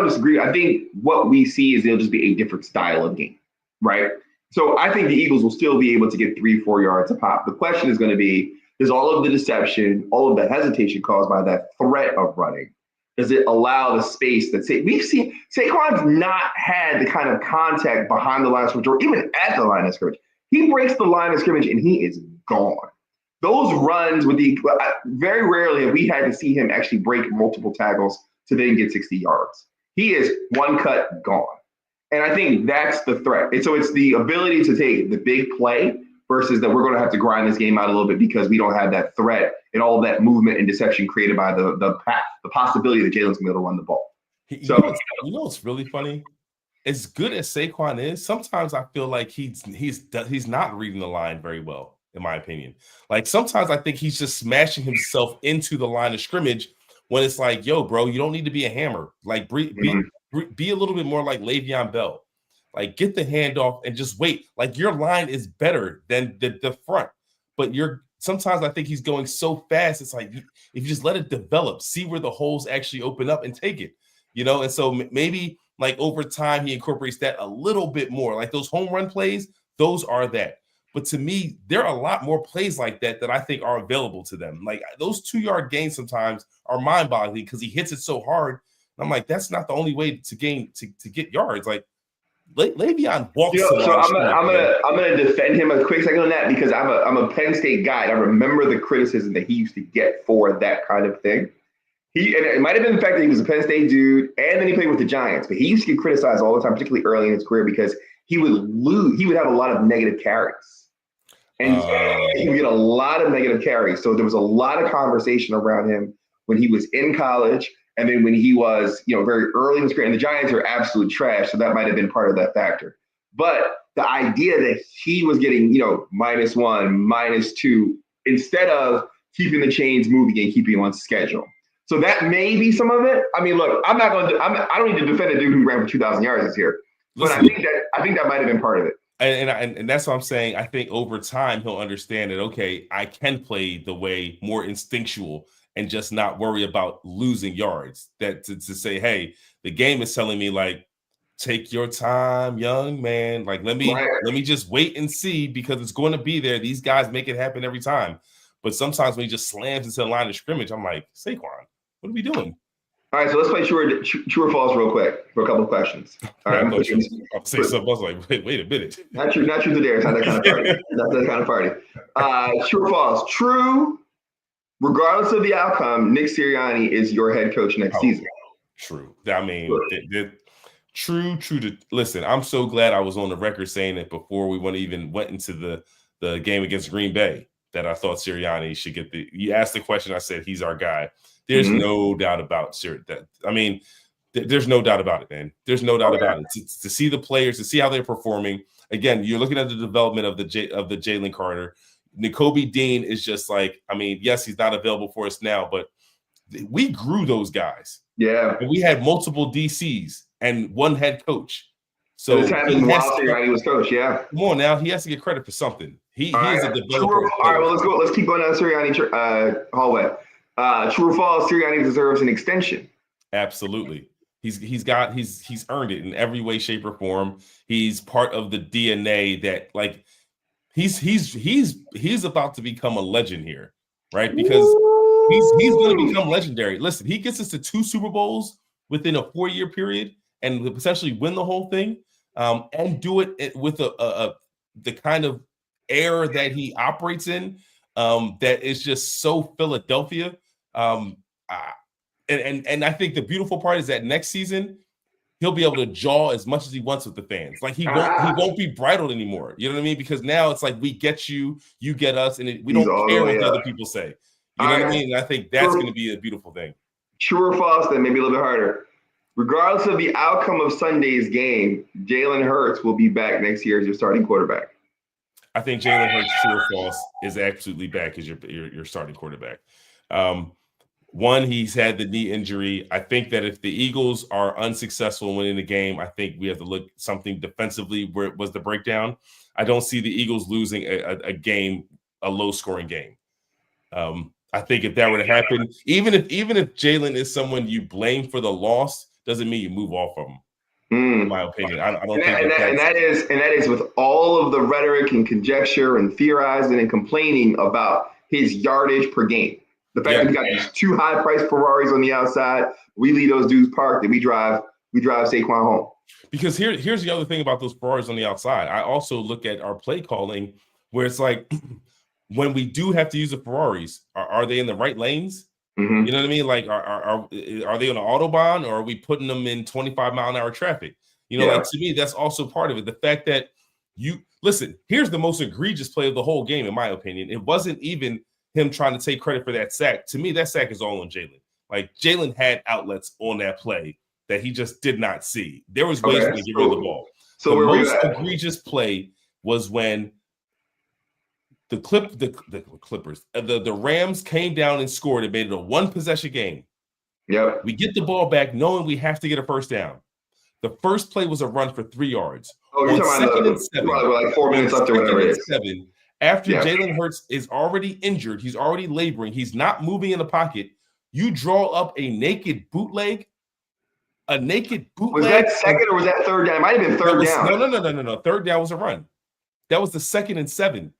disagree. I think what we see is it'll just be a different style of game, right? So I think the Eagles will still be able to get 3-4 yards a pop. The question is going to be, does all of the deception, all of the hesitation caused by that threat of running, does it allow the space that we've seen Saquon's not had the kind of contact behind the line of scrimmage or even at the line of scrimmage. He breaks the line of scrimmage and he is gone. Those runs with the very rarely have we had to see him actually break multiple tackles to then get 60 yards. He is one cut gone. And I think that's the threat. And so it's the ability to take the big play versus that we're going to have to grind this game out a little bit because we don't have that threat and all of that movement and deception created by the possibility that Jalen's going to be able to run the ball. You know what's really funny? As good as Saquon is, sometimes I feel like he's not reading the line very well, in my opinion. Like sometimes I think he's just smashing himself into the line of scrimmage when it's like, yo, bro, you don't need to be a hammer. Like be a little bit more like Le'Veon Bell. Like get the handoff and just wait. Like your line is better than the front, but sometimes I think he's going so fast. It's like if you just let it develop, see where the holes actually open up and take it, And so maybe like over time he incorporates that a little bit more. Like those home run plays, those are that. But to me, there are a lot more plays like that I think are available to them. Like those 2-yard gains sometimes are mind-boggling because he hits it so hard. I'm like, that's not the only way to get yards. Like Le'Veon walks. So I'm gonna defend him a quick second on that because I'm a Penn State guy. And I remember the criticism that he used to get for that kind of thing. And it might have been the fact that he was a Penn State dude, and then he played with the Giants. But he used to get criticized all the time, particularly early in his career, because he would lose. He would have a lot of negative carries, and he would get a lot of negative carries. So there was a lot of conversation around him when he was in college. And then when he was, very early in his career, and the Giants are absolute trash, so that might have been part of that factor. But the idea that he was getting, -1, -2, instead of keeping the chains moving and keeping on schedule. So that may be some of it. I mean, look, I don't need to defend a dude who ran for 2,000 yards this year, but I think that might have been part of it. And that's what I'm saying. I think over time he'll understand that, okay, I can play the way more instinctual and just not worry about losing yards. That to say, hey, the game is telling me like, take your time, young man. Like, let me just wait and see because it's going to be there. These guys make it happen every time. But sometimes when he just slams into the line of scrimmage, I'm like, Saquon, what are we doing? All right, so let's play true or false real quick for a couple of questions. All right, I'll say something. I was like, wait a minute. Not true today. It's not that kind of party. Not that kind of party. True or false? True. Regardless of the outcome, Nick Sirianni is your head coach next season. True. I mean, true. Listen, I'm so glad I was on the record saying it before we went into the game against Green Bay that I thought Sirianni should get you asked the question, I said he's our guy. There's no doubt about that. I mean, there's no doubt about it, man. There's no doubt about it. To see the players, to see how they're performing. Again, you're looking at the development of the Jalen Carter. Nakobe Dean is just like, I mean, yes, he's not available for us now, but we grew those guys. Yeah. And we had multiple DCs and one head coach. So this happened while Sirianni was coach, yeah. Come on now, he has to get credit for something. He is a developer. All right, well, let's go. Let's keep going down the Sirianni hallway. True or false, Sirianni deserves an extension. Absolutely. He's earned it in every way, shape, or form. He's part of the DNA that like he's about to become a legend here, right? Because he's going to become legendary. Listen, he gets us to 2 Super Bowls within a 4-year period and potentially win the whole thing, and do it with the kind of air that he operates in, that is just so Philadelphia. And I think the beautiful part is that next season he'll be able to jaw as much as he wants with the fans. Like he won't be bridled anymore. You know what I mean? Because now it's like we get you get us, and we don't care what the other people say. You know what I mean? And I think that's going to be a beautiful thing. True or false? Then maybe a little bit harder. Regardless of the outcome of Sunday's game, Jalen Hurts will be back next year as your starting quarterback. I think Jalen Hurts, true or false, is absolutely back as your starting quarterback. One, he's had the knee injury. I think that if the Eagles are unsuccessful in winning the game, I think we have to look something defensively where it was the breakdown. I don't see the Eagles losing a game, a low-scoring game. I think if that were to happen, even if Jalen is someone you blame for the loss, doesn't mean you move off of him. In my opinion, I don't think that is with all of the rhetoric and conjecture and theorizing and complaining about his yardage per game. The fact that we got these 2 high-priced Ferraris on the outside, we leave those dudes parked and we drive Saquon home. Because here's the other thing about those Ferraris on the outside. I also look at our play calling where it's like when we do have to use the Ferraris, are they in the right lanes? Mm-hmm. You know what I mean? Like, are they on an Autobahn, or are we putting them in 25-mile-an-hour traffic? You know, like, to me, that's also part of it. The fact that listen, here's the most egregious play of the whole game, in my opinion. It wasn't even him trying to take credit for that sack. To me, that sack is all on Jalen. Like, Jalen had outlets on that play that he just did not see. There was ways to get rid of the ball. So the most egregious play was when the Clippers, the Rams came down and scored and made it a 1-possession game. Yep. We get the ball back knowing we have to get a first down. The first play was a run for 3 yards. Oh, you're talking about probably like 4 minutes left or whatever it is. After Jalen Hurts is already injured, he's already laboring, he's not moving in the pocket. You draw up a naked bootleg. Was that second or was that third down? It might have been third down. No. Third down was a run. That was the 2nd and 7.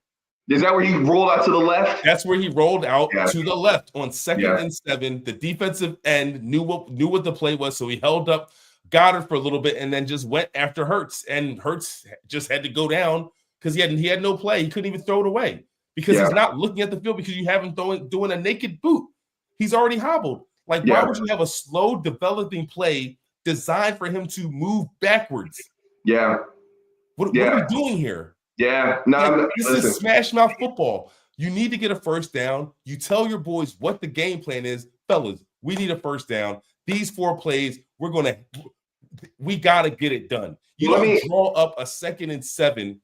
Is that where he rolled out to the left? That's where he rolled out to the left on 2nd and 7. The defensive end knew what the play was, so he held up Goddard for a little bit and then just went after Hurts. And Hurts just had to go down because he had no play. He couldn't even throw it away because he's not looking at the field because you have him doing a naked boot. He's already hobbled. Like, why would you have a slow developing play designed for him to move backwards? Yeah. What are we doing here? Yeah. No, this is smash mouth football. You need to get a first down. You tell your boys what the game plan is. Fellas, we need a first down. These 4 plays, we got to get it done. You don't draw up a 2nd and 7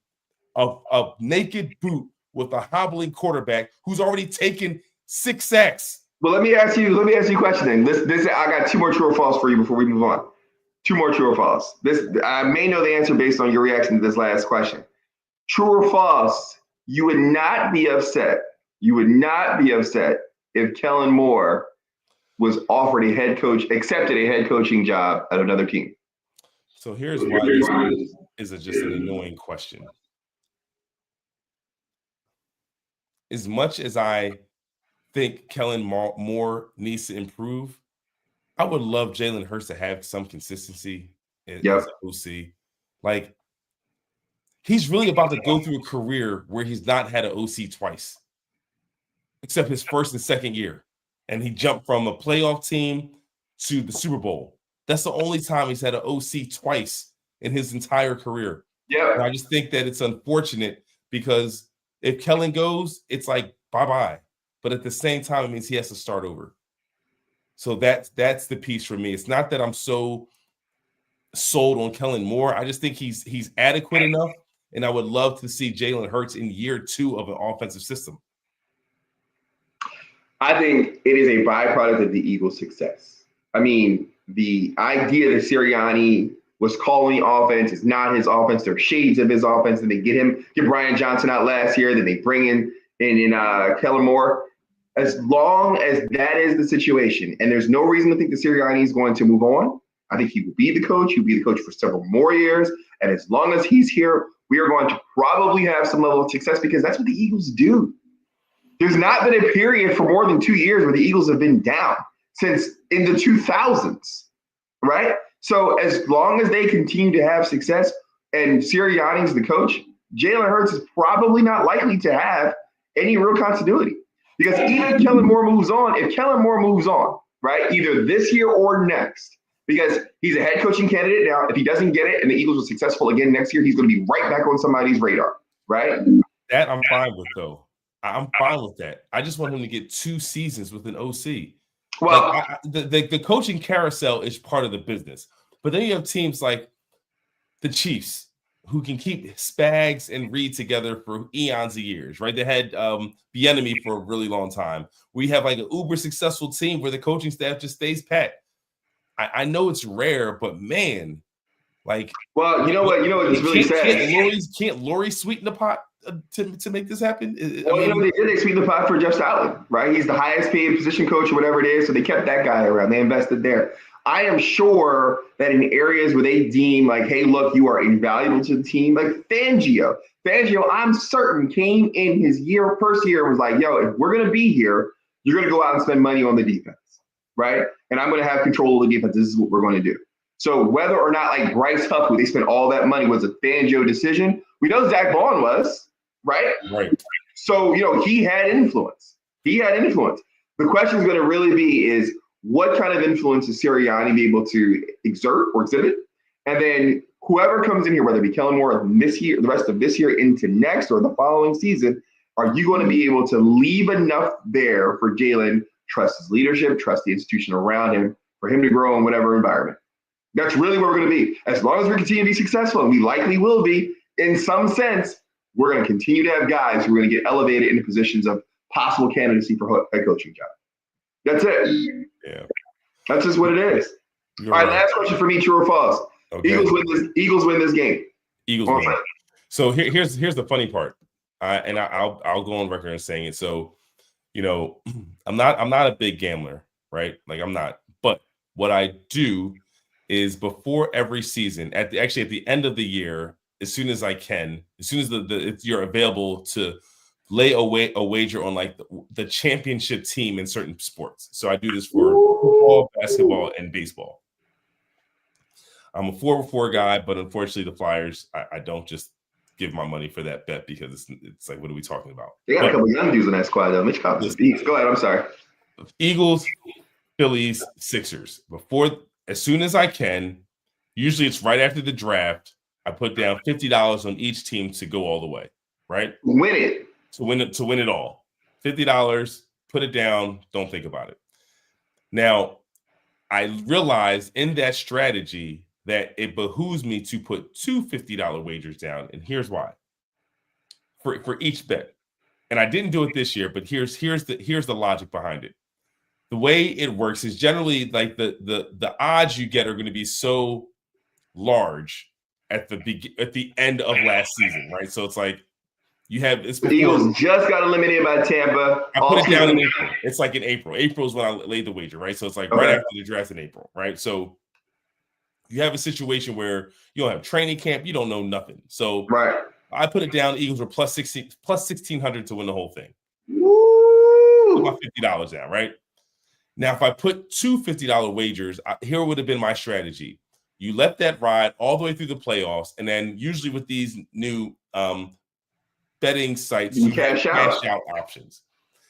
of naked boot with a hobbling quarterback who's already taken 6 sacks. Well, let me ask you a question then. This I got 2 more true or false for you before we move on. 2 more true or false. I may know the answer based on your reaction to this last question. True or false, you would not be upset. You would not be upset if Kellen Moore was offered accepted a head coaching job at another team. So here's why this is just an annoying question. As much as I think Kellen Moore needs to improve, I would love Jalen Hurts to have some consistency as an OC. Like, he's really about to go through a career where he's not had an OC twice, except his first and second year. And he jumped from a playoff team to the Super Bowl. That's the only time he's had an OC twice in his entire career. Yeah. And I just think that it's unfortunate because if Kellen goes, it's like bye-bye. But at the same time, it means he has to start over. So that's the piece for me. It's not that I'm so sold on Kellen Moore. I just think he's adequate enough, and I would love to see Jalen Hurts in year 2 of an offensive system. I think it is a byproduct of the Eagles' success. I mean, the idea that Sirianni was calling the offense is not his offense. They're shades of his offense. And they get Brian Johnson out last year. Then they bring in Kellen Moore. As long as that is the situation, and there's no reason to think that Sirianni is going to move on, I think he will be the coach. He'll be the coach for several more years. And as long as he's here, we are going to probably have some level of success because that's what the Eagles do. There's not been a period for more than 2 years where the Eagles have been down since in the 2000s, right? So as long as they continue to have success and Sirianni's the coach, Jalen Hurts is probably not likely to have any real continuity. Because even if Kellen Moore moves on, right, either this year or next, because he's a head coaching candidate now, if he doesn't get it and the Eagles are successful again next year, he's going to be right back on somebody's radar, right? That I'm fine with, though. I'm fine with that. I just want him to get 2 seasons with an OC. Well, like, the coaching carousel is part of the business. But then you have teams like the Chiefs who can keep Spags and Reed together for eons of years, right? They had the enemy for a really long time. We have like an uber successful team where the coaching staff just stays pat. I know it's rare, but man, Like, well, you know what it's really sad. Can't Lori sweeten the pot to make this happen? Well, they sweeten the pot for Jeff Stoutland, right? He's the highest paid position coach or whatever it is, so they kept that guy around. They invested there. I am sure that in areas where they deem like, hey, look, you are invaluable to the team, like Fangio, I'm certain came in his first year and was like, yo, if we're gonna be here, you're gonna go out and spend money on the defense, right? And I'm gonna have control of the defense. This is what we're going to do. So whether or not like Bryce Huff, who they spent all that money, was a Fangio decision, we know Zach Vaughn was, right? Right. So, he had influence. The question is going to really be is what kind of influence is Sirianni be able to exert or exhibit? And then whoever comes in here, whether it be Kellen Moore this year, the rest of this year into next or the following season, are you going to be able to leave enough there for Jalen, trust his leadership, trust the institution around him, for him to grow in whatever environment? That's really where we're going to be. As long as we continue to be successful, and we likely will be, in some sense, we're going to continue to have guys who are going to get elevated into positions of possible candidacy for head coaching job. That's it. Yeah. That's just what it is. All right, last question for me, true or false. Okay. Eagles win this game. Eagles win. So here's the funny part. And I'll go on record and saying it. So, I'm not a big gambler, right? Like I'm not. But what I do is before every season, at the end of the year, as soon as I can, as soon as you're available to lay a wager on like the championship team in certain sports. So I do this for football, basketball, and baseball. I'm a 4-4 guy, but unfortunately the Flyers, I don't just give my money for that bet because it's like, what are we talking about? They got a couple young dudes in that squad though. Mitch Cobb speaks. Go ahead. I'm sorry. Eagles, Phillies, Sixers. As soon as I can, usually it's right after the draft, I put down $50 on each team to go all the way, right? Win it. To win it all. $50, put it down, don't think about it. Now, I realized in that strategy that it behooves me to put two $50 wagers down, and here's why. For each bet. And I didn't do it this year, but here's the logic behind it. The way it works is generally like the odds you get are going to be so large at the end of last season, right? So it's like the Eagles just got eliminated by Tampa. I put it down in April. It's like in April. April is when I laid the wager, right? So it's like right after the draft in April, right? So you have a situation where you don't have training camp, you don't know nothing. So I put it down. The Eagles were plus 1,600 to win the whole thing. Woo! Put my $50 down, right? Now, if I put two $50 wagers, here would have been my strategy. You let that ride all the way through the playoffs, and then usually with these new betting sites, you have cash out options.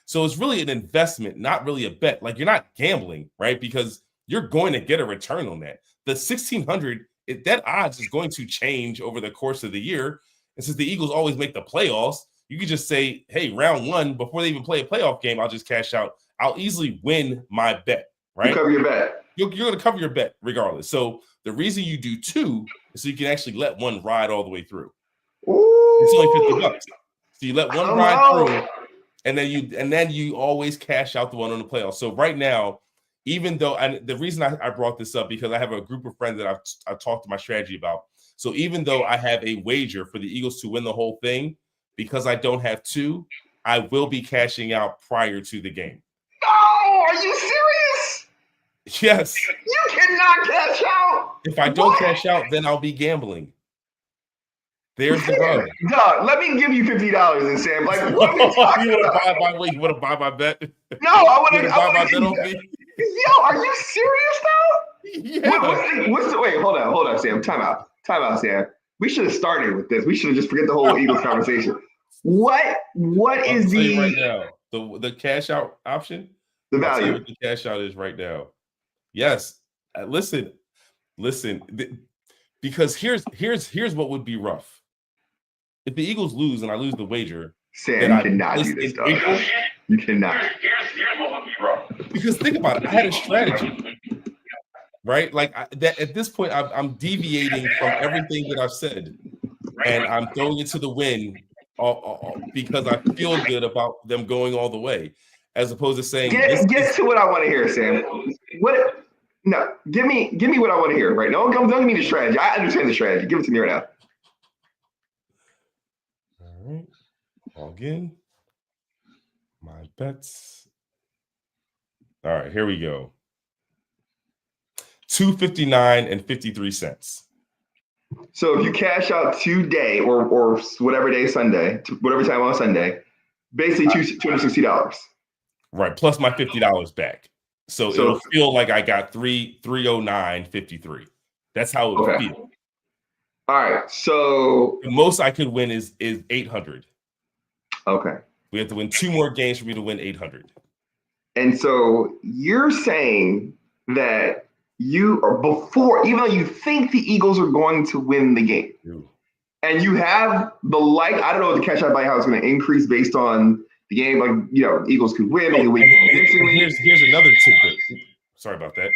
So it's really an investment, not really a bet. Like you're not gambling, right? Because you're going to get a return on that. The 1,600, that odds is going to change over the course of the year. And since the Eagles always make the playoffs, you could just say, hey, round one, before they even play a playoff game, I'll just cash out. I'll easily win my bet, right? You cover your bet. You're going to cover your bet regardless. So the reason you do two is so you can actually let one ride all the way through. Ooh. It's only $50. So you let one ride through, and then you always cash out the one on the playoffs. So right now, even though, and the reason I brought this up because I have a group of friends that I've talked to my strategy about. So even though I have a wager for the Eagles to win the whole thing, because I don't have two, I will be cashing out prior to the game. No, are you serious? Yes. You cannot cash out. If I don't cash out, then I'll be gambling. There's the rub. Dog, let me give you $50 and Sam. Like, what you want to buy my bet? No, I want to buy my bet on me. Yo, are you serious though? Yeah. Wait, hold on, Sam. Time out, Sam. We should have started with this. We should have just forget the whole Eagles conversation. What is the right now the cash out option? The value. I'll tell you what the cash out is right now. Yes, listen. Because here's what would be rough. If the Eagles lose and I lose the wager, Sam, you cannot do this, dog. You cannot. Here's what would be rough. Because think about it. I had a strategy, right? Like that at this point, I'm deviating from everything that I've said, and I'm throwing it to the wind because I feel good about them going all the way, as opposed to saying, get to what I want to hear, Sam. No, give me what I want to hear, right? Don't give me the strategy. I understand the strategy. Give it to me right now. All right. Log in. My bets. All right, here we go. 259 and 53 cents. So if you cash out today or whatever day Sunday, whatever time on Sunday, basically $260. Right, plus my $50 back. So it'll feel like I got 309.53. That's how it would feel. All right. So the most I could win is 800. Okay. We have to win 2 more games for me to win 800. And so you're saying that you are before, even though you think the Eagles are going to win the game, and you have the I don't know what the cash out buy how it's going to increase based on the game. Like, Eagles could win. They could win here's another tidbit. Sorry about that.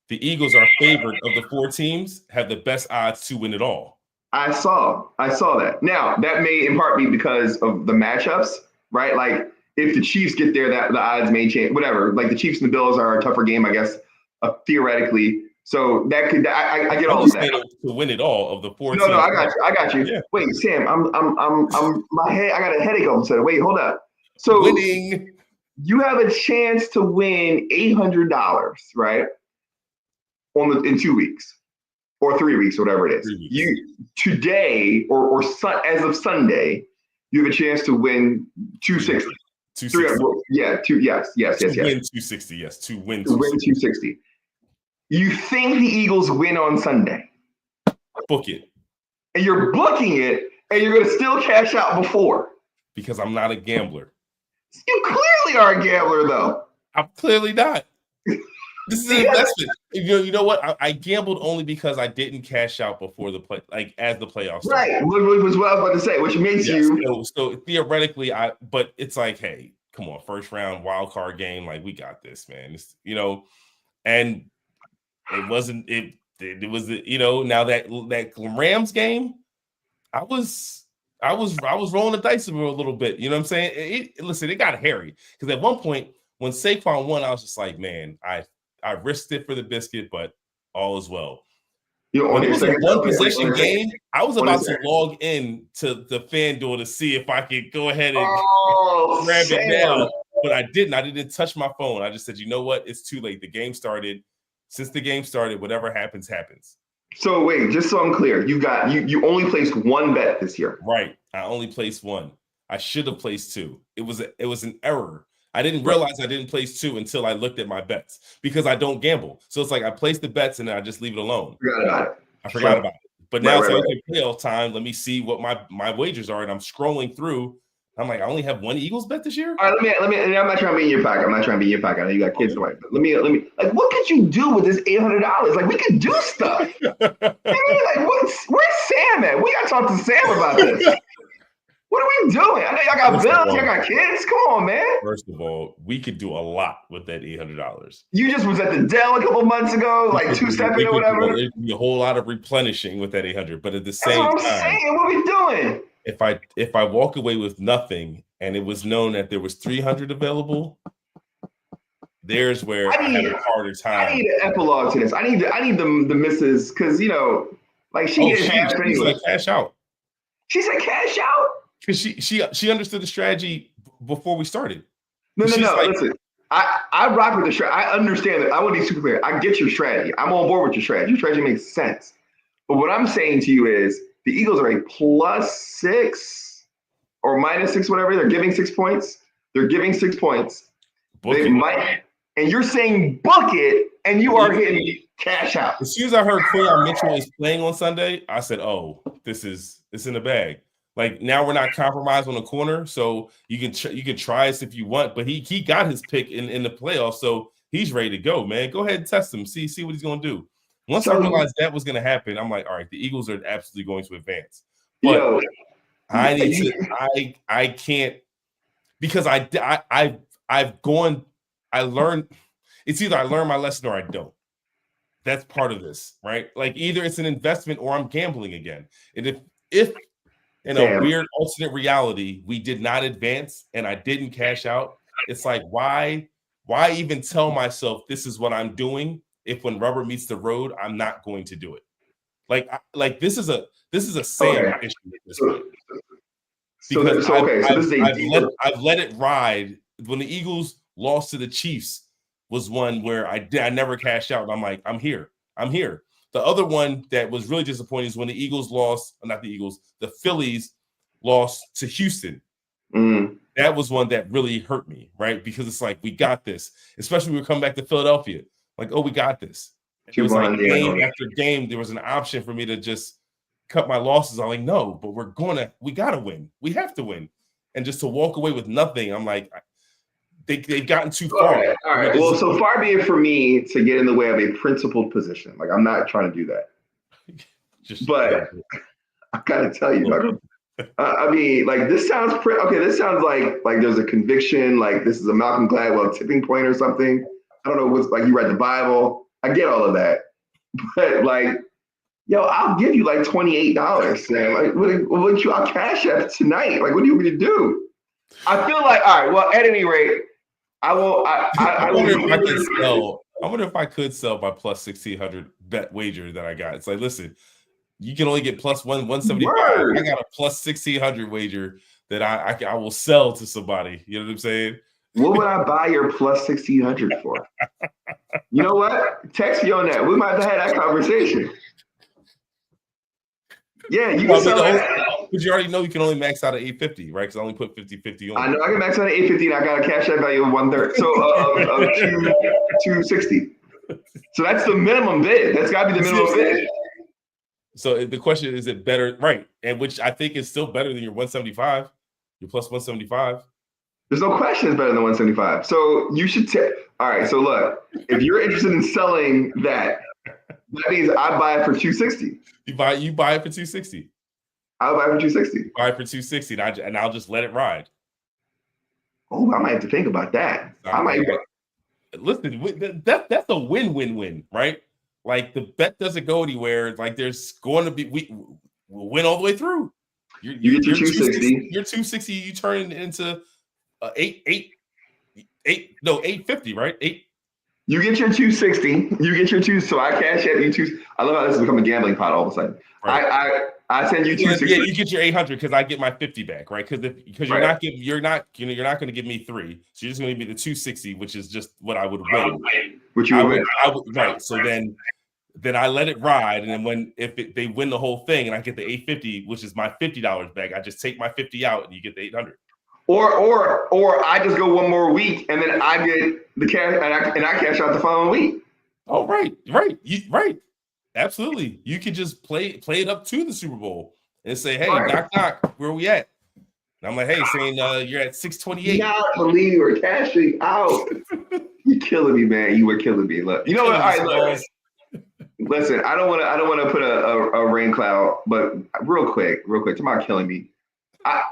The Eagles are favored of the 4 teams, have the best odds to win it all. I saw that. Now, that may in part be because of the matchups, right? Like, if the Chiefs get there, that the odds may change, whatever. Like, the Chiefs and the Bills are a tougher game, I guess, theoretically. So that could, I get all of that. To win it all of the 4 teams. No, I got you. Yeah. Wait, Sam, my head, I got a headache all of a sudden. Wait, hold up. So winning. You have a chance to win $800, right? In 2 weeks. Or 3 weeks, whatever it is. You today or as of Sunday, you have a chance to win 260. 260. Yes. Win 260. Yes, to win 260. You think the Eagles win on Sunday? Book it. And you're booking it, and you're going to still cash out before. Because I'm not a gambler. You clearly are a gambler, though. I'm clearly not. This is an investment. You know what? I gambled only because I didn't cash out before the play, like as the playoffs started. Right, which was what I was about to say, which makes you. So theoretically, but it's like, hey, come on, first round wild card game, like we got this, man. It's, and it wasn't. It was now that Rams game, I was rolling the dice a little bit. You know what I'm saying? Listen, it got hairy because at one point when Saquon won, I was just like, man, I risked it for the biscuit, but all is well. When it was a one possession game, I was about to log in to the FanDuel to see if I could go ahead and grab it now, but I didn't. I didn't touch my phone. I just said, you know what? It's too late. The game started. Since the game started, whatever happens, happens. So wait, just so I'm clear, you only placed one bet this year. Right. I only placed one. I should have placed 2. It was an error. I didn't realize I didn't place 2 until I looked at my bets because I don't gamble. So it's like I place the bets and then I just leave it alone. I forgot about it. But now it's okay, playoff time. Let me see what my wagers are. And I'm scrolling through. I'm like, I only have one Eagles bet this year. All right, let me. I'm not trying to be in your pocket. I know you got kids to wife. But let me. Like, what could you do with this $800? Like, we could do stuff. Where's Sam at? We got to talk to Sam about this. What are we doing? I know y'all got bills, y'all got kids. Come on, man. First of all, we could do a lot with that $800. You just was at the Dell a couple months ago, like 2-stepping or whatever. There'd be a whole lot of replenishing with that 800, but at the same time, saying. What are we doing? If I walk away with nothing and it was known that there was 300 available, there's where I had a harder time. I need an epilogue to this. I need the missus because like she gets half anyway. She said cash out. She said cash out. Because she understood the strategy before we started. No. Listen, I rock with the strategy. I understand that. I want to be super clear. I get your strategy. I'm on board with your strategy. Your strategy makes sense. But what I'm saying to you is the Eagles are a +6 or -6, whatever. They're giving 6 points. They're giving 6 points. And you're saying book it, and you are hitting cash out. As soon as I heard Quayon Mitchell is playing on Sunday, I said, "Oh, it's in the bag." Like now we're not compromised on the corner, so you can try us if you want. But he got his pick in the playoffs, so he's ready to go, man. Go ahead and test him, see what he's gonna do. Once I realized that was gonna happen, I'm like, all right, the Eagles are absolutely going to advance. But I can't because I learned. It's either I learn my lesson or I don't. That's part of this, right? Like either it's an investment or I'm gambling again. And if in a weird alternate reality, we did not advance and I didn't cash out. It's like, why even tell myself this is what I'm doing if when rubber meets the road, I'm not going to do it. Like this is a Sam issue at this point. Because I've let it ride. When the Eagles lost to the Chiefs was one where I never cashed out. And I'm like, I'm here. The other one that was really disappointing is when the Eagles lost, not the Eagles, the Phillies lost to Houston. That was one that really hurt me, right? Because it's like, we got this, especially when we were coming back to Philadelphia. Like, oh, we got this. It was like game after game, there was an option for me to just cut my losses. I'm like, no, but we got to win. We have to win. And just to walk away with nothing, I'm like, they've gotten too far. All right. Well, so far be it for me to get in the way of a principled position. Like, I'm not trying to do that. But I gotta tell you, I mean, like, this sounds this sounds like there's a conviction, like this is a Malcolm Gladwell tipping point or something. I don't know what's like, you read the Bible. I get all of that. But like, yo, I'll give you like $28, man. Like, I'll cash out tonight. Like, what do you want me to do? I feel like, all right, well, at any rate, I will. I wonder if I could sell. I wonder if I could sell my plus 1,600 bet wager that I got. It's like, listen, you can only get plus 175. I got a plus 1,600 wager that I will sell to somebody. You know what I'm saying? What would I buy your plus 1,600 for? You know what? Text me on that. We might have had that conversation. Yeah, you can sell that. But you already know you can only max out at 850, right? Because I only put 50-50 on. I know I can max out at 850, and I got a cash out value of 1/3. So 260. So that's the minimum bid. That's got to be the minimum bid. So the question is it better, right? And which I think is still better than your 175, your plus 175. There's no question it's better than 175. So you should all right. So look, if you're interested in selling that means I buy it for 260. You buy it for 260. I'll buy it for 260. Buy it for 260, and I'll just let it ride. Oh, I might have to think about that. Listen, that's a win-win-win, right? Like, the bet doesn't go anywhere. Like, there's going to be we'll win all the way through. You get your 260. Your 260, you turn into 850, right? You get your 260. You get your two. So I cash at you two. I love how this has become a gambling pot all of a sudden. Right. I send you 260. Yeah, you get your 800 because I get my 50 back, right? Because you're not going to give me 3, so you're just going to give me the 260, which is just what I would win. Which you would win. Right. So then I let it ride, and then they win the whole thing, and I get the 850, which is my $50 back. I just take my 50 out, and you get the 800. Or I just go one more week, and then I get the cash, and I cash out the following week. Oh, right. Absolutely. You could just play it up to the Super Bowl and say, hey, knock, where are we at? And I'm like, hey, saying you're at 628. I cannot believe you were cashing out. You're killing me, man. You were killing me. Look, you know what? All right, look. Listen, I don't want to put a rain cloud, but real quick, talking about killing me.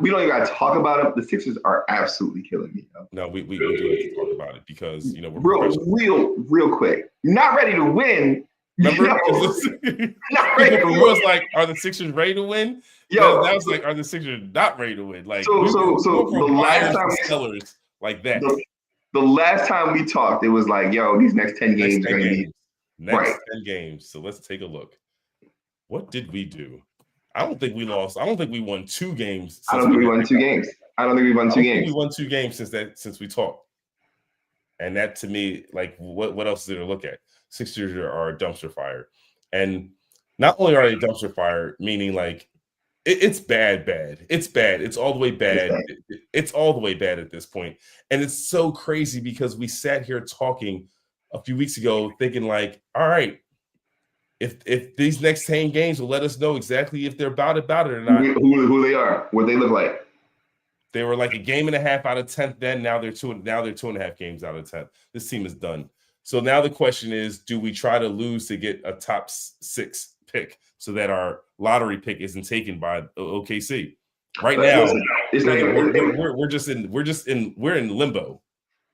We don't even got to talk about it. The Sixers are absolutely killing me. No, we do have to talk about it because we're real quick. Not ready to win. Remember? Not ready to win. Was like, are the Sixers ready to win? Yo, that was like, are the Sixers not ready to win? Like, so the last time sellers like that. The last time we talked, it was like, yo, these next 10 games are going to be next 10 games. So let's take a look. What did we do? I don't think we lost. I don't think we won 2 games. I don't think we won 2 games. We won 2 games since we talked. And that, to me, like, what else is there to look at? Sixers are a dumpster fire. And not only are they a dumpster fire, meaning like it's bad. It's bad. It's all the way bad. It's all the way bad at this point. And it's so crazy because we sat here talking a few weeks ago thinking like, all right, if these next 10 games will let us know exactly if they're about it or not. Who they are, what they look like. They were like a game and a half out of 10th then. Now they're 2.5 games out of 10th. This team is done. So now the question is, do we try to lose to get a top 6 pick so that our lottery pick isn't taken by OKC? Right now, we're in limbo.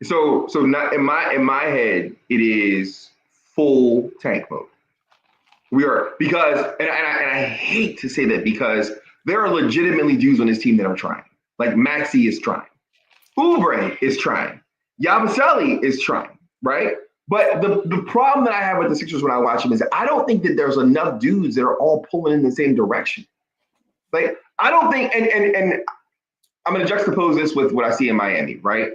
So not in my head, it is full tank mode. We are, because and I hate to say that because there are legitimately dudes on this team that are trying. Like Maxey is trying, Oubre is trying, Yabusele is trying, right? But the problem that I have with the Sixers when I watch them is that I don't think that there's enough dudes that are all pulling in the same direction. Like I don't think, and I'm going to juxtapose this with what I see in Miami, right?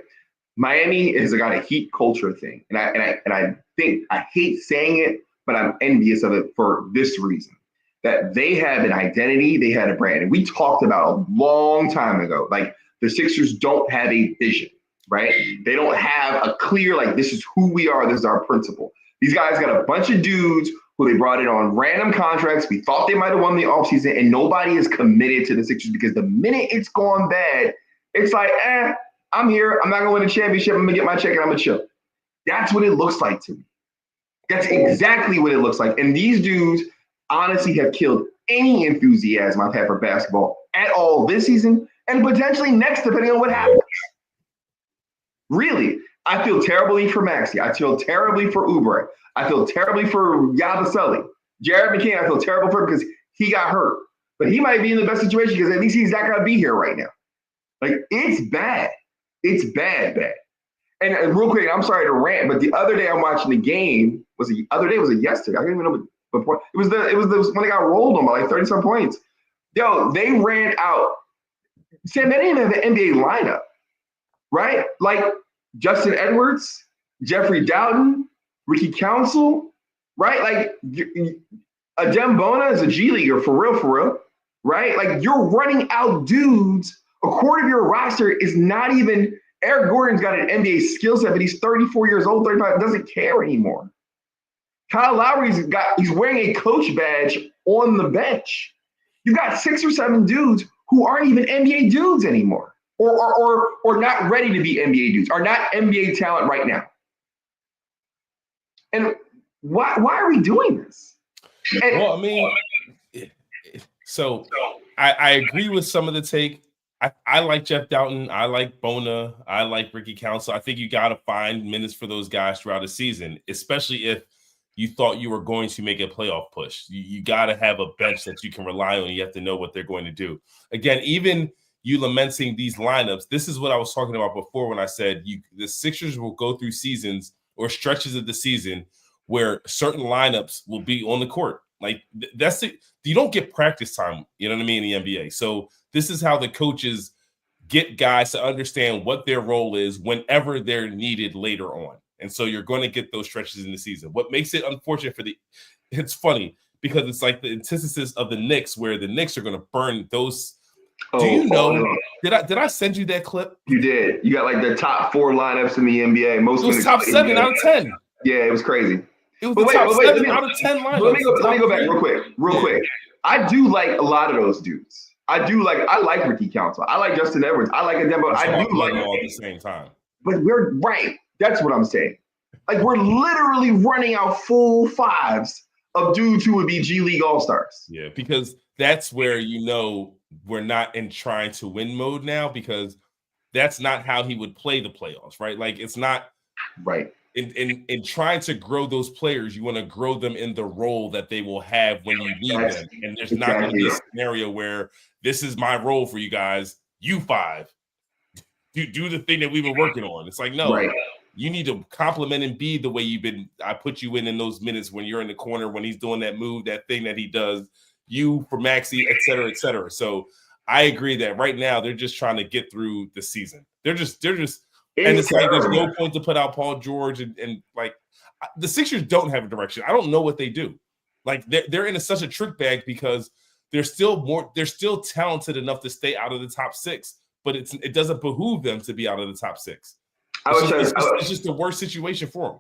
Miami has got a heat culture thing, and I think I hate saying it, but I'm envious of it for this reason: that they have an identity, they had a brand, and we talked about a long time ago. Like the Sixers don't have a vision, right? They don't have a clear like this is who we are, this is our principle. These guys got a bunch of dudes who they brought in on random contracts. We thought they might have won the offseason, and nobody is committed to the Sixers because the minute it's gone bad, it's like, I'm here. I'm not going to win a championship. I'm going to get my check and I'm going to chill. That's what it looks like to me. That's exactly what it looks like. And these dudes honestly have killed any enthusiasm I've had for basketball at all this season and potentially next, depending on what happens. Really, I feel terribly for Maxey. I feel terribly for Oubre. I feel terribly for Yabusele. Jared McCain, I feel terrible for him because he got hurt. But he might be in the best situation because at least he's not going to be here right now. Like, it's bad. It's bad. And real quick, I'm sorry to rant, but the other day I'm watching the game. Was it yesterday? I don't even know. Before it was the when they got rolled on by like 30-some points. Yo, they ran out. Sam, they didn't even have an NBA lineup, right? Like Justin Edwards, Jeffrey Doughton, Ricky Council, right? Like Adem Bona is a G leaguer for real, right? Like you're running out dudes. A quarter of your roster is not even. Eric Gordon's got an NBA skill set, but he's 34 years old, 35, doesn't care anymore. Kyle he's wearing a coach badge on the bench. You've got 6 or 7 dudes who aren't even NBA dudes anymore, or not ready to be NBA dudes, are not NBA talent right now. And why are we doing this? Well, I mean, so I agree with some of the take. I like Jeff Doughton. I like Bona. I like Ricky Council. I think you got to find minutes for those guys throughout the season, especially if you thought you were going to make a playoff push. You got to have a bench that you can rely on. You have to know what they're going to do. Again, even you lamenting these lineups, this is what I was talking about before when I said the Sixers will go through seasons or stretches of the season where certain lineups will be on the court. Like that's it. You don't get practice time, you know what I mean, in the NBA. So this is how the coaches get guys to understand what their role is whenever they're needed later on. And so you're going to get those stretches in the season. What makes it unfortunate it's funny because it's like the antithesis of the Knicks, where the Knicks are going to burn those. Do you know? Did I send you that clip? You did. You got like the top 4 lineups in the NBA. Most it was top 7 out of 10. Yeah, it was crazy. It was the top 7 out of 10 lineups. Let me go back real quick. I do like a lot of those dudes. I like Ricky Council. I like Justin Edwards. I like Ademo. I do like them all at the same time. But we're right. That's what I'm saying. Like we're literally running out full 5s of dudes who would be G League All-Stars. Yeah, because that's where we're not in trying to win mode now, because that's not how he would play the playoffs, right? Like it's not right. In trying to grow those players, you want to grow them in the role that they will have when you need them. And there's not going to be a scenario where this is my role for you guys. You 5, do the thing that we've been working on. It's like, no, you need to compliment and be the way I put you in those minutes when you're in the corner, when he's doing that move, that thing that he does, you for Maxey, et cetera, et cetera. So I agree that right now they're just trying to get through the season. They're just and it's like there's no point to put out Paul George and like the Sixers don't have a direction. I don't know what they do. Like they're in such a trick bag because they're still talented enough to stay out of the top 6, but it doesn't behoove them to be out of the top 6. It's just the worst situation for them.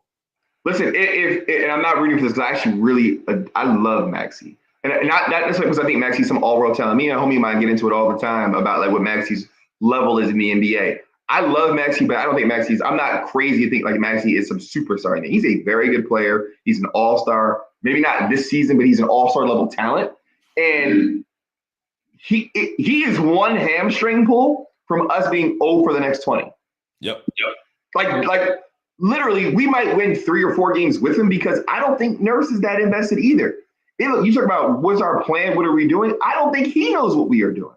Listen, and I'm not rooting for this because I actually I love Maxey. And not necessarily because I think Maxey's some all-world talent. Me and a homie of mine get into it all the time about like what Maxey's level is in the NBA. I love Maxey, but I don't think I'm not crazy to think like Maxey is some superstar. He's a very good player. He's an all-star. Maybe not this season, but he's an all-star level talent. And he is one hamstring pull from us being 0 for the next 20. Yep. Like literally, we might win 3 or 4 games with him because I don't think Nurse is that invested either. You talk about what's our plan, what are we doing? I don't think he knows what we are doing.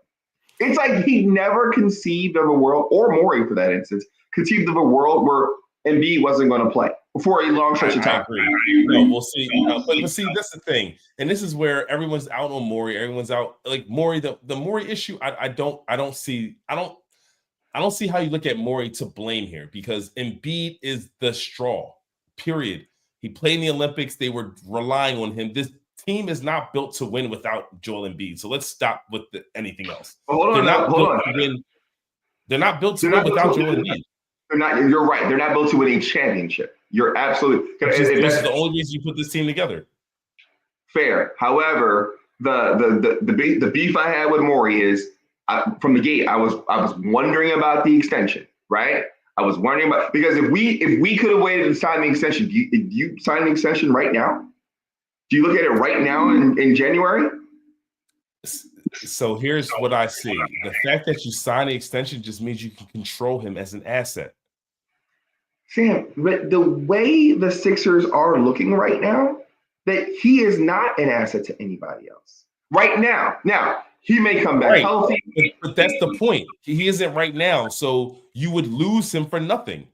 It's like he never conceived of a world, or Morey for that instance, conceived of a world where Embiid wasn't going to play. for a long stretch of time. I agree. No, we'll see. But see, that's the thing, and this is where everyone's out on Morey. Everyone's out like Morey. The Morey issue, I don't see how you look at Morey to blame here because Embiid is the straw. Period. He played in the Olympics. They were relying on him. This team is not built to win without Joel Embiid. So let's stop with anything else. Hold on. They're not built to win without Joel Embiid. They're not. You're right. They're not built to win a championship. You're absolutely. This is the only reason you put this team together. Fair. However, the beef I had with Morey is from the gate. I was wondering about the extension. Right. I was wondering about because if we could have waited to sign the extension, do you sign the extension right now? Do you look at it right now in January? So here's what I see. The fact that you sign the extension just means you can control him as an asset. Sam, but the way the Sixers are looking right now, that he is not an asset to anybody else. Right now. Now, he may come back healthy. But that's the point. He isn't right now. So you would lose him for nothing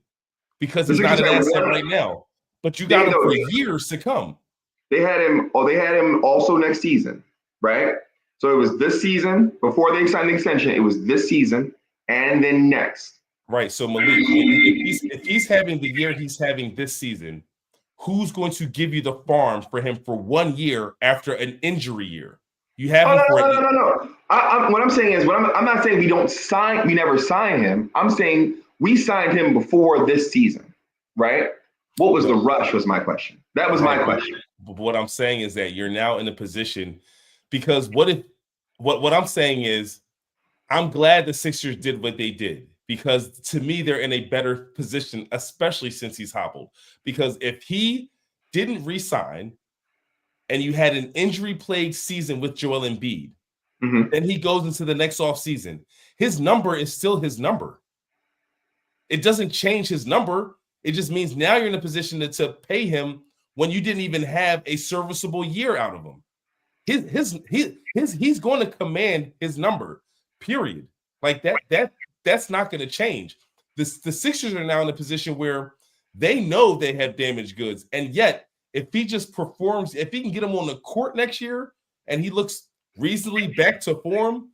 because he's not an asset right now. But you got him for years to come. They had him also next season, right? So it was this season, before they signed the extension, it was this season, and then next. Right. So Malik, if he's having the year he's having this season, who's going to give you the farm for him for 1 year after an injury year? You have him for no. What I'm saying is, I'm not saying we never sign him. I'm saying we signed him before this season, right? What was the rush was my question. That was my question. But what I'm saying is that you're now in a position because what I'm saying is I'm glad the Sixers did what they did because to me, they're in a better position, especially since he's hobbled. Because if he didn't re-sign and you had an injury-plagued season with Joel Embiid, then he goes into the next offseason. His number is still his number. It doesn't change his number. It just means now you're in a position to pay him when you didn't even have a serviceable year out of him. He's going to command his number, period. Like that's not going to change. The Sixers are now in a position where they know they have damaged goods. And yet, if he just performs, if he can get him on the court next year and he looks reasonably back to form,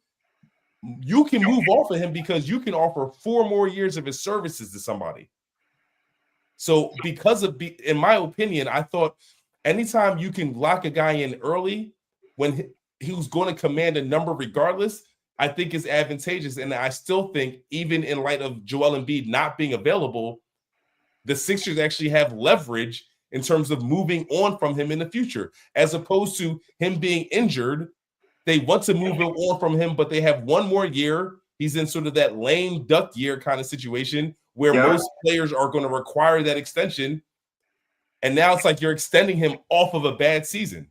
you can move off of him because you can offer 4 more years of his services to somebody. So in my opinion, I thought anytime you can lock a guy in early when he was going to command a number regardless, I think is advantageous. And I still think even in light of Joel Embiid not being available, the Sixers actually have leverage in terms of moving on from him in the future, as opposed to him being injured. They want to move on from him, but they have 1 more year. He's in sort of that lame duck year kind of situation where most players are going to require that extension. And now it's like you're extending him off of a bad season.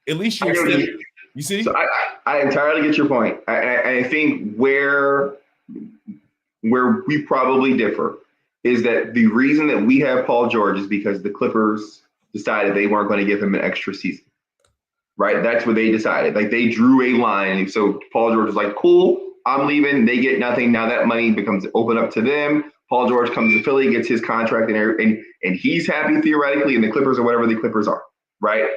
At least you extend. You see? So I entirely get your point. I think where we probably differ is that the reason that we have Paul George is because the Clippers decided they weren't going to give him an extra season. Right? That's what they decided. Like they drew a line. So Paul George was like, cool, I'm leaving. They get nothing. Now that money becomes open up to them. Paul George comes to Philly, gets his contract, and he's happy theoretically, and the Clippers are whatever the Clippers are, right?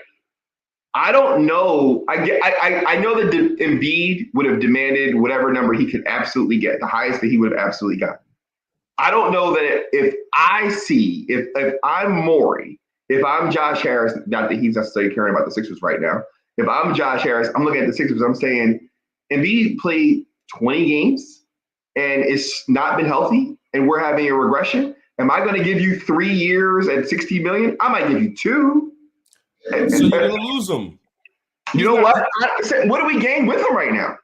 I don't know. I know that Embiid would have demanded whatever number he could absolutely get, the highest that he would have absolutely gotten. I don't know that if I'm Morey, if I'm Josh Harris, not that he's necessarily caring about the Sixers right now. If I'm Josh Harris, I'm looking at the Sixers, I'm saying Embiid played 20 games and it's not been healthy and we're having a regression. Am I going to give you 3 years at $60 million? I might give you 2. So you're going to lose him. You know what? What do we gain with him right now?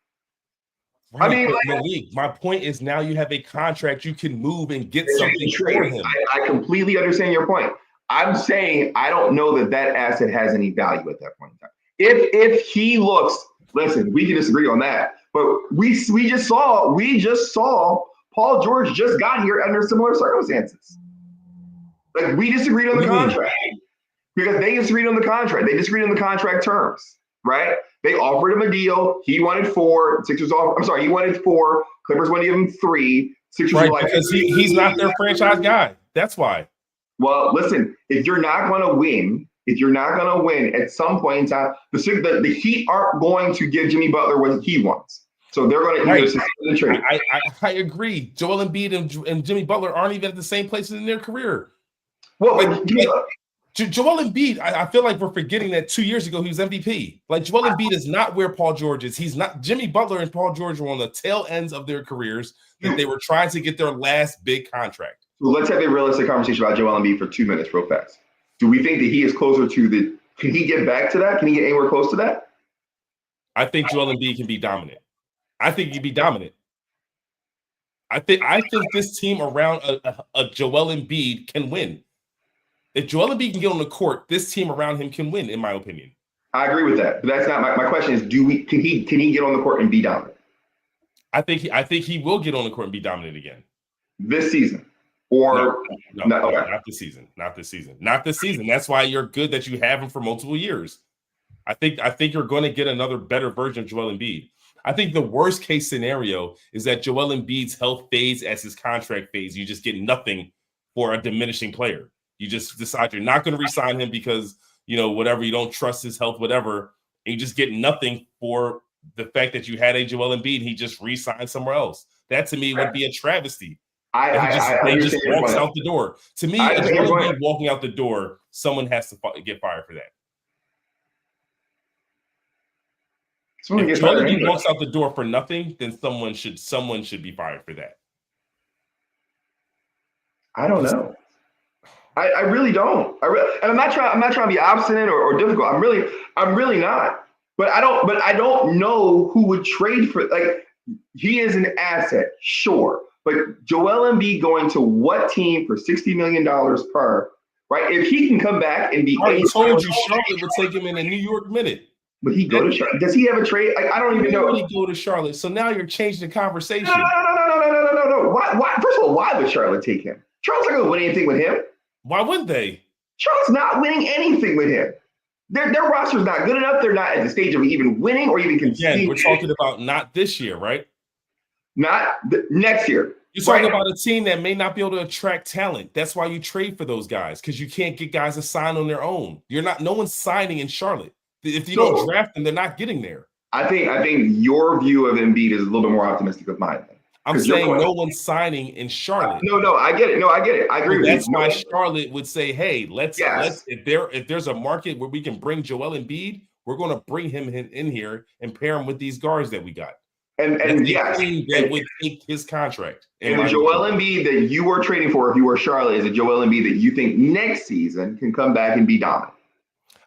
Right, I mean, Malik, my point is now you have a contract you can move and get something for him. I completely understand your point. I'm saying I don't know that asset has any value at that point in time. If he looks, listen, we can disagree on that, but we just saw Paul George just got here under similar circumstances. Like we disagreed on the contract because they disagreed on the contract. They disagreed on the contract terms, right? They offered him a deal. He wanted 4. Sixers off. I'm sorry, he wanted 4. Clippers wanted to give him 3. Sixers right, were like, because he's not their franchise guy. That's why. Well, listen, if you're not going to win at some point in time, the Heat aren't going to give Jimmy Butler what he wants. So they're going to either suspend the trade. I agree. Joel Embiid and Jimmy Butler aren't even at the same places in their career. Well, Joel Embiid, I feel like we're forgetting that 2 years ago he was MVP. Like Joel Embiid is not where Paul George is. He's not. Jimmy Butler and Paul George were on the tail ends of their careers that they were trying to get their last big contract. So let's have a realistic conversation about Joel Embiid for 2 minutes, real fast. Do we think that he is closer to the? Can he get back to that? Can he get anywhere close to that? I think Joel Embiid can be dominant. I think he'd be dominant. I think this team around a Joel Embiid can win. If Joel Embiid can get on the court, this team around him can win, in my opinion. I agree with that, but that's not my question. Is can he get on the court and be dominant? I think he will get on the court and be dominant again this season, or not this season. Not this season. Not this season. That's why you're good that you have him for multiple years. I think you're going to get another better version of Joel Embiid. I think the worst case scenario is that Joel Embiid's health fades as his contract fades. You just get nothing for a diminishing player. You just decide you're not going to re-sign him because, whatever, you don't trust his health, whatever. And you just get nothing for the fact that you had a Joel Embiid and he just re-signed somewhere else. That to me would be a travesty. He just walks out the door. To me, a Joel Embiid walking out the door, someone has to get fired for that. If Joel Embiid walks out the door for nothing, then someone should be fired for that. I don't know. I really don't. And I'm not trying to be obstinate or difficult. I'm really not. But I don't know who would trade for. Like, he is an asset, sure. But Joel Embiid going to what team for $60 million per? Right? If he can come back and be, I told you Charlotte would take him in a New York minute. But he go to Charlotte. Does he have a trade? Like, I don't even know. He go to Charlotte. So now you're changing the conversation. No. Why? First of all, why would Charlotte take him? Charlotte's not going to win anything with him. Why wouldn't they? Charlotte's not winning anything with him. Their roster's not good enough. They're not at the stage of even winning or even conceding. Again, we're talking about not this year, right? Not next year. You're talking about a team that may not be able to attract talent. That's why you trade for those guys, because you can't get guys to sign on their own. No one's signing in Charlotte. If you don't draft them, they're not getting there. I think your view of Embiid is a little bit more optimistic of mine. I'm saying no one's signing in Charlotte. No, I get it. No, I get it. I agree with you. That's why Charlotte would say, "Hey, let's if there's a market where we can bring Joel Embiid, we're going to bring him in here and pair him with these guards that we got." And yes, that would take his contract. And the Joel Embiid that you are trading for, if you were Charlotte, is a Joel Embiid that you think next season can come back and be dominant.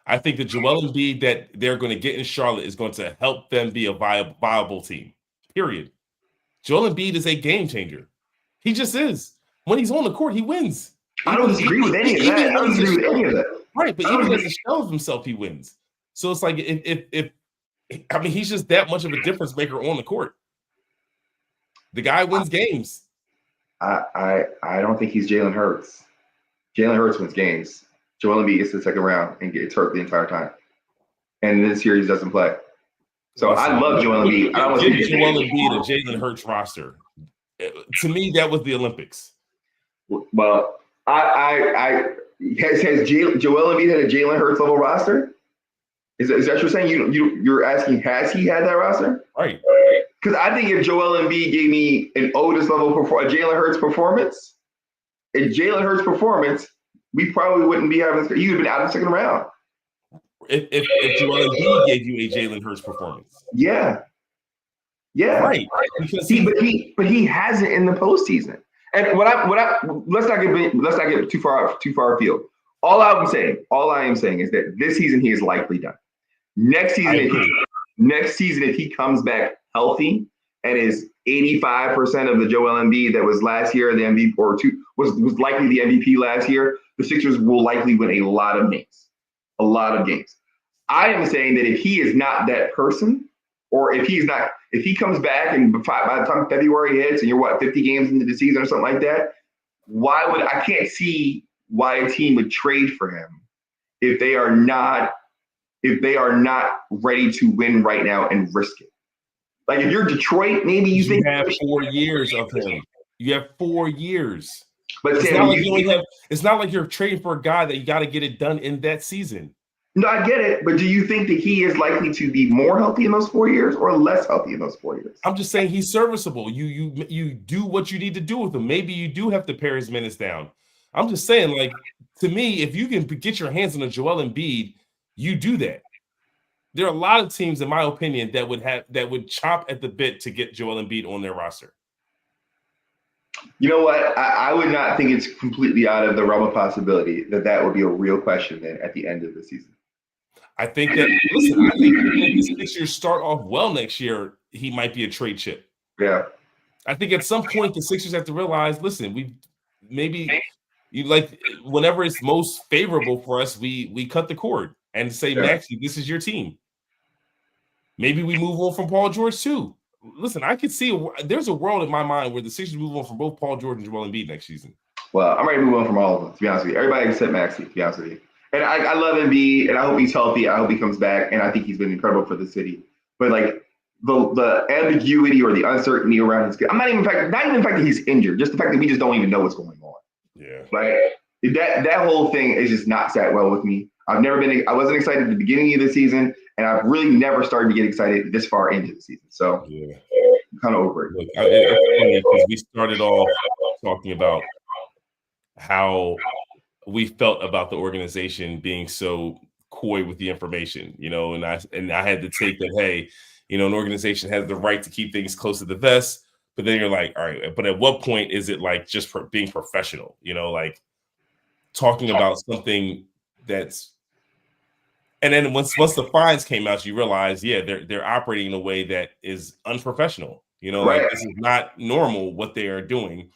I think the Joel Embiid that they're going to get in Charlotte is going to help them be a viable team. Period. Joel Embiid is a game changer. He just is. When he's on the court, he wins. I don't disagree with any of that. Right, but even as a shell of himself, he wins. So it's like if he's just that much of a difference maker on the court. The guy wins games. I don't think he's Jalen Hurts. Jalen Hurts wins games. Joel Embiid gets to the second round and gets hurt the entire time. And in this series doesn't play. So I love Joel Embiid. I don't want to give Joel Embiid a Jalen Hurts roster. To me, that was the Olympics. Well, has Joel Embiid had a Jalen Hurts level roster? Is that what you're saying? You're asking, has he had that roster? Right. Because I think if Joel Embiid gave me an Otis level a Jalen Hurts performance, we probably wouldn't be having. He would have been out of the second round. If Joel Embiid gave you a Jalen Hurts performance. Yeah. Right. Because he hasn't in the postseason. And let's not get too far afield. All I am saying is that this season he is likely done. Next season, if he comes back healthy and is 85% of the Joel Embiid that was last year, the MVP was likely the MVP last year, the Sixers will likely win a lot of games. I am saying that if he is not that person, or if he comes back and by the time February hits and you're 50 games into the season or something like that, I can't see why a team would trade for him if they are not ready to win right now and risk it. Like if you're Detroit, maybe you think have 4 years of him. You have 4 years. But It's Sam, not like you only have. It's not like you're trading for a guy that you got to get it done in that season. no, I get it. But do you think that he is likely to be more healthy in those 4 years or less healthy in those 4 years? I'm just saying he's serviceable. You do what you need to do with him. Maybe you do have to pare his minutes down. I'm just saying, like, to me, if you can get your hands on a Joel Embiid, you do that. There are a lot of teams, in my opinion, that would chop at the bit to get Joel Embiid on their roster. You know what? I would not think it's completely out of the realm of possibility that would be a real question then at the end of the season. I think that, listen, I think if the Sixers start off well next year, he might be a trade chip. Yeah. I think at some point the Sixers have to realize, listen, whenever it's most favorable for us, we cut the cord and say, Maxey, this is your team. Maybe we move on from Paul George too. Listen, I could see there's a world in my mind where the Sixers move on from both Paul George and Joel Embiid next season. Well, I'm ready to move on from all of them, to be honest with you. Everybody except Maxey, to be honest with you. And I love Embiid, and I hope he's healthy. I hope he comes back, and I think he's been incredible for the city. But like the ambiguity or the uncertainty around his, not even the fact that he's injured, just the fact that we just don't even know what's going on. Yeah. Like that whole thing is just not sat well with me. I wasn't excited at the beginning of the season, and I've really never started to get excited this far into the season. So I'm kind of over it. Look, it's funny because we started off talking about how we felt about the organization being so coy with the information, and I had to take that, hey, an organization has the right to keep things close to the vest, but then you're like, all right, but at what point is it like just being professional, like talking about something that's, and then once the fines came out, you realize, they're operating in a way that is unprofessional, like this is not normal what they are doing.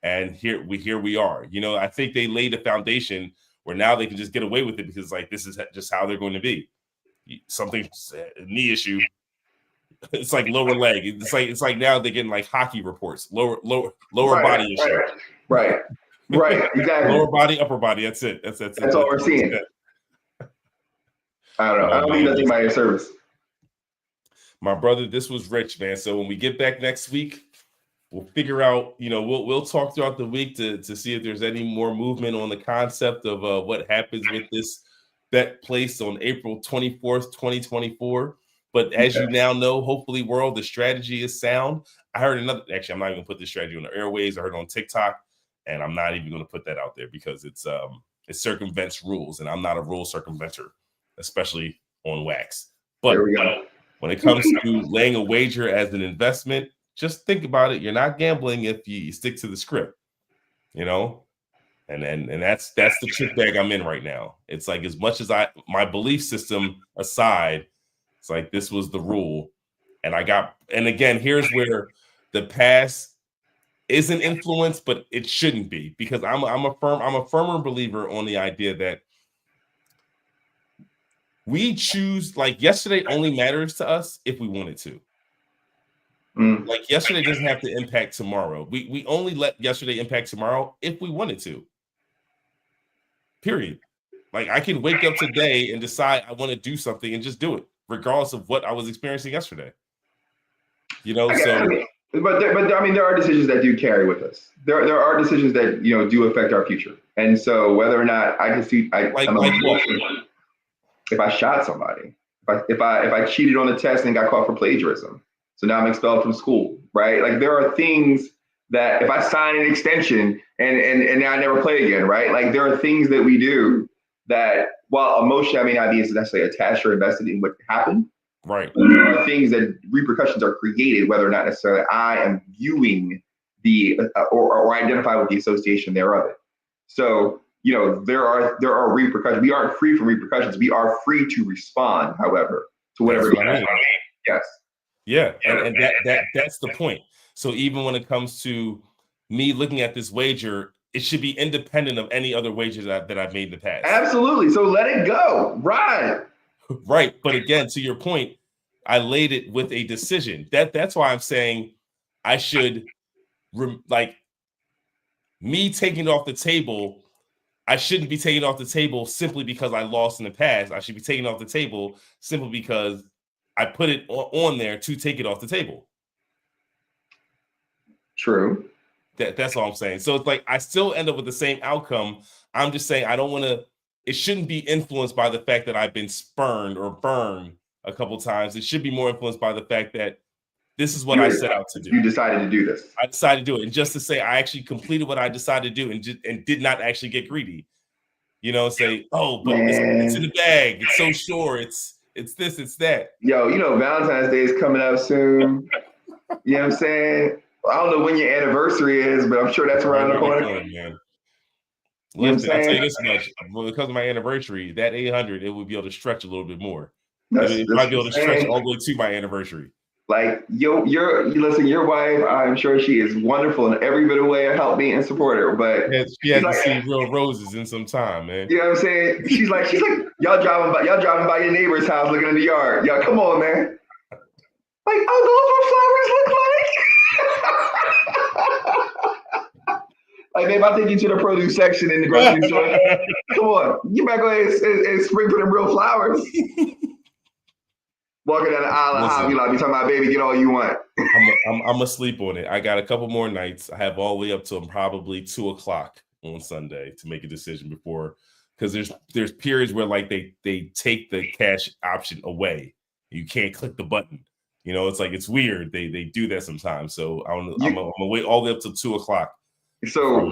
And here we are. I think they laid a foundation where now they can just get away with it because like this is just how they're going to be. Something knee issue. It's like lower leg. It's like now they're getting like hockey reports. Lower body issue. Right. Exactly. Lower body, upper body. That's it. That's all we're seeing. I don't know. I don't think that's anybody in service. My brother, this was rich, man. So when we get back next week, we'll figure out, we'll talk throughout the week to see if there's any more movement on the concept of what happens with this bet placed on April 24th, 2024. But as you now know, hopefully, world, the strategy is sound. I heard actually, I'm not even going to put this strategy on the airwaves. I heard it on TikTok, and I'm not even going to put that out there because it circumvents rules, and I'm not a rule circumventer, especially on wax. But when it comes to laying a wager as an investment, just think about it. You're not gambling if you stick to the script, and that's the trick bag I'm in right now. It's like, as much as my belief system aside, it's like this was the rule, and again, here's where the past isn't influenced, but it shouldn't be, because I'm a firmer believer on the idea that we choose, like, yesterday only matters to us if we wanted to. Like, yesterday doesn't have to impact tomorrow. We only let yesterday impact tomorrow if we wanted to. Period. Like, I can wake up today and decide I want to do something and just do it, regardless of what I was experiencing yesterday. But I mean, there are decisions that do carry with us. There are decisions that do affect our future, and so whether or not I can see, if I shot somebody, if I cheated on the test and got caught for plagiarism. So now I'm expelled from school, right? Like, there are things that if I sign an extension and now I never play again, right? Like, there are things that we do that, while emotionally I may not be necessarily attached or invested in what happened, right? There are things that repercussions are created, whether or not necessarily I am viewing the or identify with the association thereof. So there are repercussions. We aren't free from repercussions. We are free to respond, however, to whatever. Yes. Yeah, and that's the point. So even when it comes to me looking at this wager, it should be independent of any other wagers that I've made in the past. Absolutely. So let it go. Right. Right. But again, to your point, I laid it with a decision. That's why I'm saying I should, me taking it off the table. I shouldn't be taking it off the table simply because I lost in the past. I should be taking it off the table simply because I put it on there to take it off the table. True. That's all I'm saying. So it's like I still end up with the same outcome. I'm just saying I don't want to. It shouldn't be influenced by the fact that I've been spurned or burned a couple times. It should be more influenced by the fact that this is what I set out to do. You decided to do this. I decided to do it, and just to say I actually completed what I decided to do, and did not actually get greedy. Say, oh, but it's in the bag. It's so sure. It's this. It's that. Yo, Valentine's Day is coming up soon. You know what I'm saying? I don't know when your anniversary is, but I'm sure that's around the corner. Man. Listen, I'll tell you this much. Well, because of my anniversary, that 800, it would be able to stretch a little bit more. It might be able to stretch all the way to my anniversary. Like listen, your wife, I'm sure she is wonderful in every bit of way to help me and support her. But she hasn't seen real roses in some time, man. You know what I'm saying? She's like, y'all driving by your neighbor's house looking in the yard. Y'all, come on, man. Like, oh, those what flowers look like? Like, babe, I'll take you to the produce section in the grocery store. Come on. You better go ahead and sprinkle them real flowers. Walking down the aisle of Hobby Lobby, talking about, baby, get all you want. I'm asleep on it. I got a couple more nights. I have all the way up to probably 2:00 on Sunday to make a decision before, because there's periods where like they take the cash option away. You can't click the button. It's like it's weird. They do that sometimes. So I'm gonna wait all the way up to 2:00. So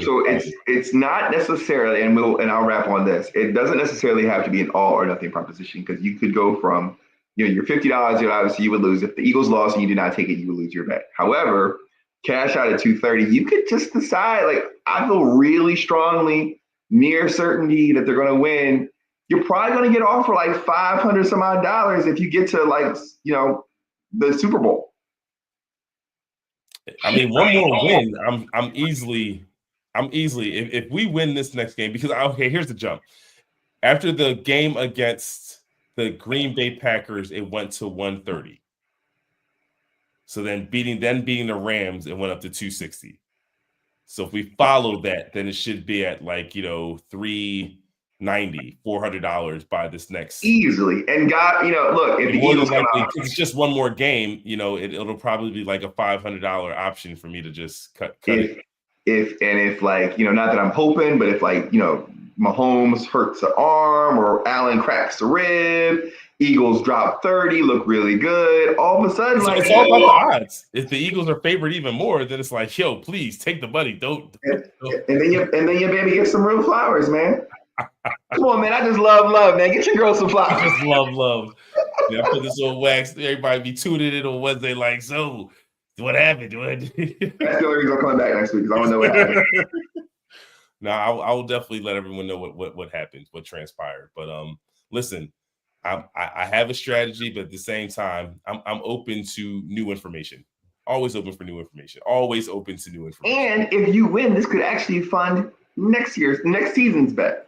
it's not necessarily, and I'll wrap on this. It doesn't necessarily have to be an all or nothing proposition, because you could go from your $50, obviously you would lose. If the Eagles lost and you did not take it, you would lose your bet. However, cash out at 230, you could just decide, like, I feel really strongly near certainty that they're going to win. You're probably going to get off for like $500 some odd dollars if you get to the Super Bowl. I mean, one more win, I'm easily if we win this next game, because here's the jump. After the game against the Green Bay Packers, it went to 130. So then beating the Rams, it went up to 260. So if we follow that, then it should be at like $390, $400 by this next easily. And God, look, if the Eagles come out, it's just one more game, it'll probably be like a $500 option for me to just cut it. If like, not that I'm hoping, but if like, Mahomes hurts the arm or Allen cracks the rib, Eagles drop 30, look really good. All of a sudden, it's all about the odds. If the Eagles are favored even more, then it's like, yo, please take the money. Don't. And then your baby gets some real flowers, man. Come on, man. I just love, man. Get your girl some flowers. I just love. I put this on wax. Everybody be tuning in on Wednesday, like, so what happened? That's the only reason I'm coming back next week, because I want to know what happened. No, I will definitely let everyone know what happened, what transpired. But listen, I have a strategy, but at the same time, I'm open to new information. Always open for new information. Always open to new information. And if you win, this could actually fund next season's bet.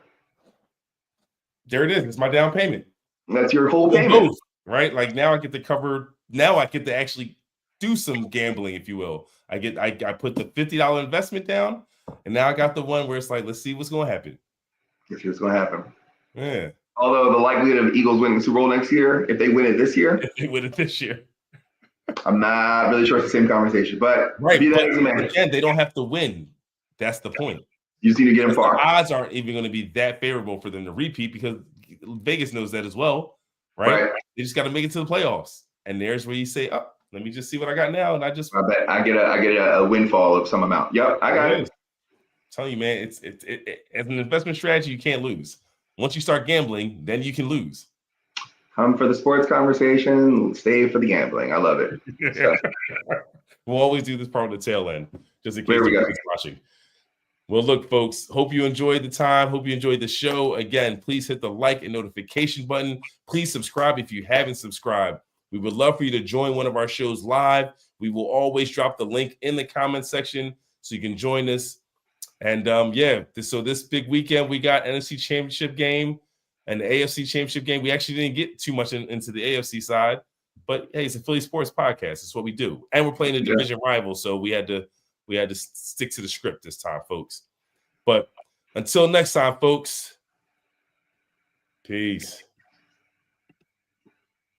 There it is. It's my down payment. That's your whole payment, both, right? Like now I get to cover. Now I get to actually do some gambling, if you will. I put the $50 investment down. And now I got the one where it's like, let's see what's going to happen. Let's see what's going to happen. Yeah. Although the likelihood of Eagles winning the Super Bowl next year, if they win it this year, I'm not really sure it's the same conversation. But right. But again, they don't have to win. That's the point. You just need to get them far. The odds aren't even going to be that favorable for them to repeat, because Vegas knows that as well, right? They just got to make it to the playoffs. And there's where you say, oh, let me just see what I got now. And I bet I get a windfall of some amount. Yep, I got it. Telling you, man, it's as an investment strategy, you can't lose. Once you start gambling, then you can lose. Come for the sports conversation, stay for the gambling. I love it. So. We'll always do this part on the tail end, just in case you're watching. Well, look, folks, hope you enjoyed the time. Hope you enjoyed the show. Again, please hit the like and notification button. Please subscribe if you haven't subscribed. We would love for you to join one of our shows live. We will always drop the link in the comment section so you can join us. And so this big weekend, we got NFC Championship game and the AFC Championship game. We actually didn't get too much into the AFC side, but hey, it's a Philly sports podcast. It's what we do. And we're playing a division rival, so we had to stick to the script this time, folks. But until next time, folks, peace.